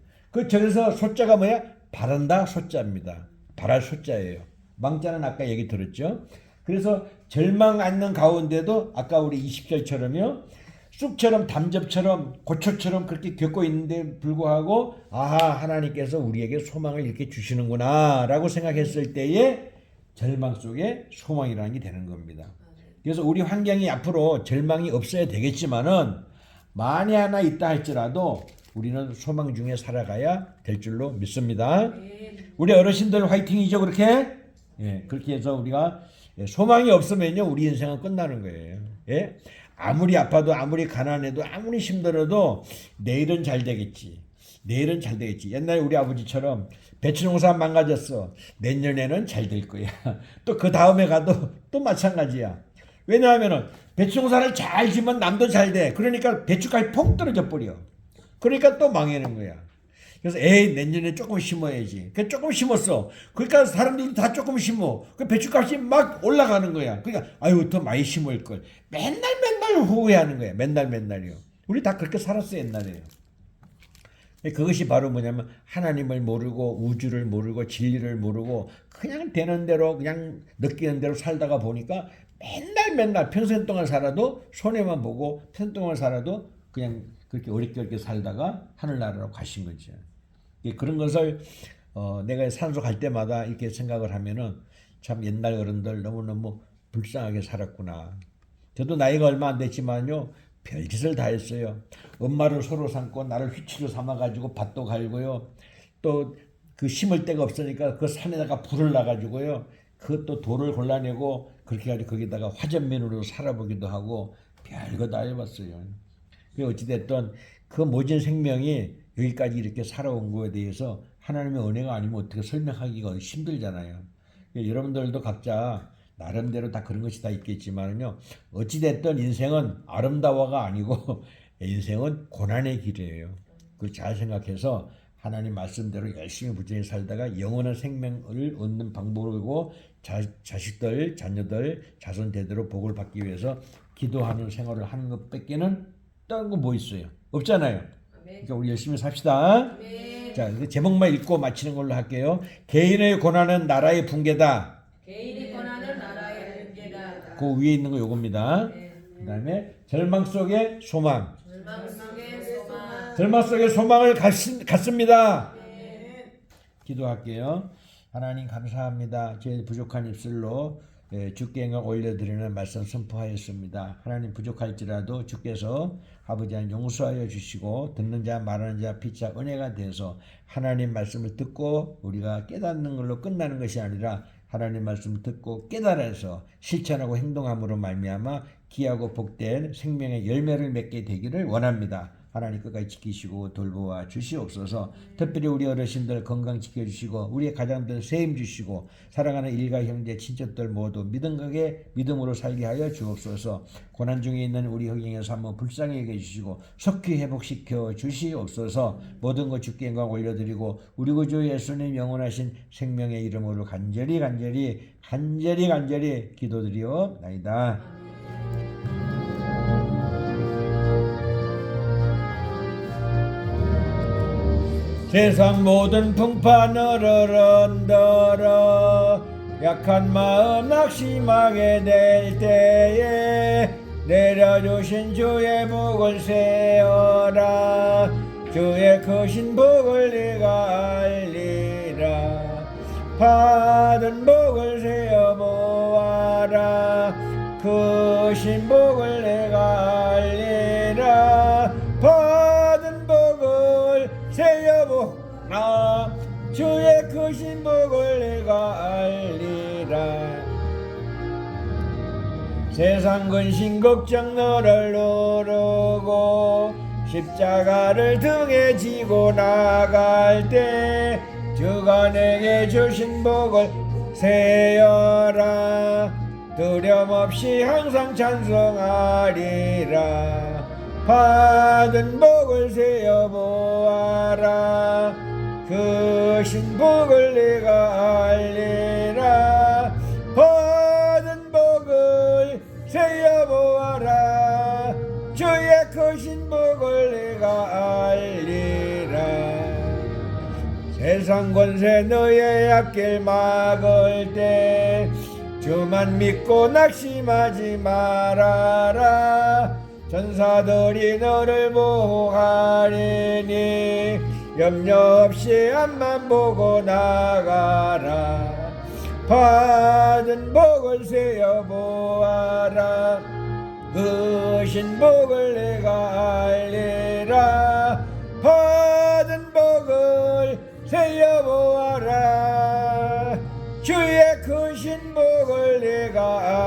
S1: 저기서 소자가 뭐야? 바란다 소자입니다. 바랄 소자예요. 망자는 아까 얘기 들었죠? 그래서 절망 않는 가운데도 아까 우리 20절처럼요. 쑥처럼 담즙처럼 고초처럼 그렇게 겪고 있는데 불구하고 아하 하나님께서 우리에게 소망을 이렇게 주시는구나 라고 생각했을 때에 절망 속에 소망이라는 게 되는 겁니다. 그래서 우리 환경이 앞으로 절망이 없어야 되겠지만은 만에 하나 있다 할지라도 우리는 소망 중에 살아가야 될 줄로 믿습니다. 우리 어르신들 화이팅이죠 그렇게? 예, 그렇게 해서 우리가 소망이 없으면요 우리 인생은 끝나는 거예요. 예? 아무리 아파도 아무리 가난해도 아무리 힘들어도 내일은 잘 되겠지. 옛날에 우리 아버지처럼 배추 농사 망가졌어. 내년에는 잘 될 거야. 또 그 다음에 가도 또 마찬가지야. 왜냐하면은 배추 농사를 잘 지면 남도 잘 돼. 그러니까 배추값이 퐁 떨어져 버려. 그러니까 또 망하는 거야. 그래서 내년에 조금 심어야지. 그 조금 심었어. 그러니까 사람들도 다 조금 심어. 그 배추값이 막 올라가는 거야. 그러니까 아유 더 많이 심을 걸. 맨날 후회하는 거야. 맨날이요. 우리 다 그렇게 살았어 옛날에요. 그것이 바로 뭐냐면 하나님을 모르고 우주를 모르고 진리를 모르고 그냥 되는 대로 그냥 느끼는 대로 살다가 보니까 맨날 평생 동안 살아도 손해만 보고 평생 동안 살아도 그냥 그렇게 어렵게 살다가 하늘나라로 가신 거죠. 그런 것을 내가 산소 갈 때마다 이렇게 생각을 하면은 참 옛날 어른들 너무너무 불쌍하게 살았구나. 저도 나이가 얼마 안 됐지만요. 별짓을 다 했어요. 엄마를 소로 삼고 나를 휘치로 삼아가지고 밭도 갈고요. 또 그 심을 데가 없으니까 그 산에다가 불을 놔가지고요. 그것도 돌을 골라내고 그렇게 해가지고 거기다가 화전민으로 살아보기도 하고 별거 다 해봤어요. 어찌됐든 그 모진 생명이 여기까지 이렇게 살아온 거에 대해서 하나님의 은혜가 아니면 어떻게 설명하기가 힘들잖아요. 여러분들도 각자 나름대로 다 그런 것이 다 있겠지만은요. 어찌됐든 인생은 아름다워가 아니고 인생은 고난의 길이에요. 그 잘 생각해서 하나님 말씀대로 열심히 부지런히 살다가 영원한 생명을 얻는 방법이고 자식들, 자녀들, 자손 대대로 복을 받기 위해서 기도하는 생활을 하는 것밖에는 다른 건 뭐 있어요? 없잖아요. 그러니까 우리 열심히 삽시다. 자, 제목만 읽고 마치는 걸로 할게요. 개인의 고난은 나라의 붕괴다.
S3: 개인의 고난은 나라의 붕괴다.
S1: 그 위에 있는 거 요겁니다. 그 다음에 절망 속에 소망.
S3: 절망 속에 소망.
S1: 절망 속에 소망을 갖습니다. 기도할게요. 하나님 감사합니다. 제 부족한 입술로 주께 영광 올려드리는 말씀 선포하였습니다. 하나님 부족할지라도 주께서 아버지 하나님 용서하여 주시고 듣는 자 말하는 자 피차 은혜가 되어서 하나님 말씀을 듣고 우리가 깨닫는 걸로 끝나는 것이 아니라 하나님 말씀을 듣고 깨달아서 실천하고 행동함으로 말미암아 귀하고 복된 생명의 열매를 맺게 되기를 원합니다. 하나님 끝까지 지키시고 돌보아 주시옵소서. 특별히 우리 어르신들 건강 지켜주시고 우리의 가장들 세임 주시고 사랑하는 일가 형제 친척들 모두 믿음으로 살게 하여 주옵소서. 고난 중에 있는 우리 형제의 삶을 불쌍히 여겨주시고 속히 회복시켜 주시옵소서. 모든 것 주께 영광 올려드리고 우리 구주 예수님 영원하신 생명의 이름으로 간절히 기도드리옵나이다. 세상 모든 풍파늘을 흔들어 약한 마음 낙심하게 될 때에 내려주신 주의 복을 세어라. 주의 크신 복을 내가 알리라. 받은 복을 세어 모아라. 크신 복을 내가 알리라. 받은 복을 세어보라. 주의 크신 복을 내가 알리라. 세상 근심 걱정 너를 누르고 십자가를 등에 지고 나갈 때 주가 내게 주신 복을 세어라. 두려움 없이 항상 찬송하리라. 받은 복을 세어 보아라. 크신 복을 내가 알리라. 받은 복을 세어 보아라. 주의 크신 복을 내가 알리라. 세상 권세 너의 앞길 막을 때 주만 믿고 낙심하지 말아라. 전사들이 너를 보호하리니 염려 없이 앞만 보고 나가라. 받은 복을 세어 보아라. 크신 복을 내가 알리라. 받은 복을 세어 보아라. 주의 크신 복을 내가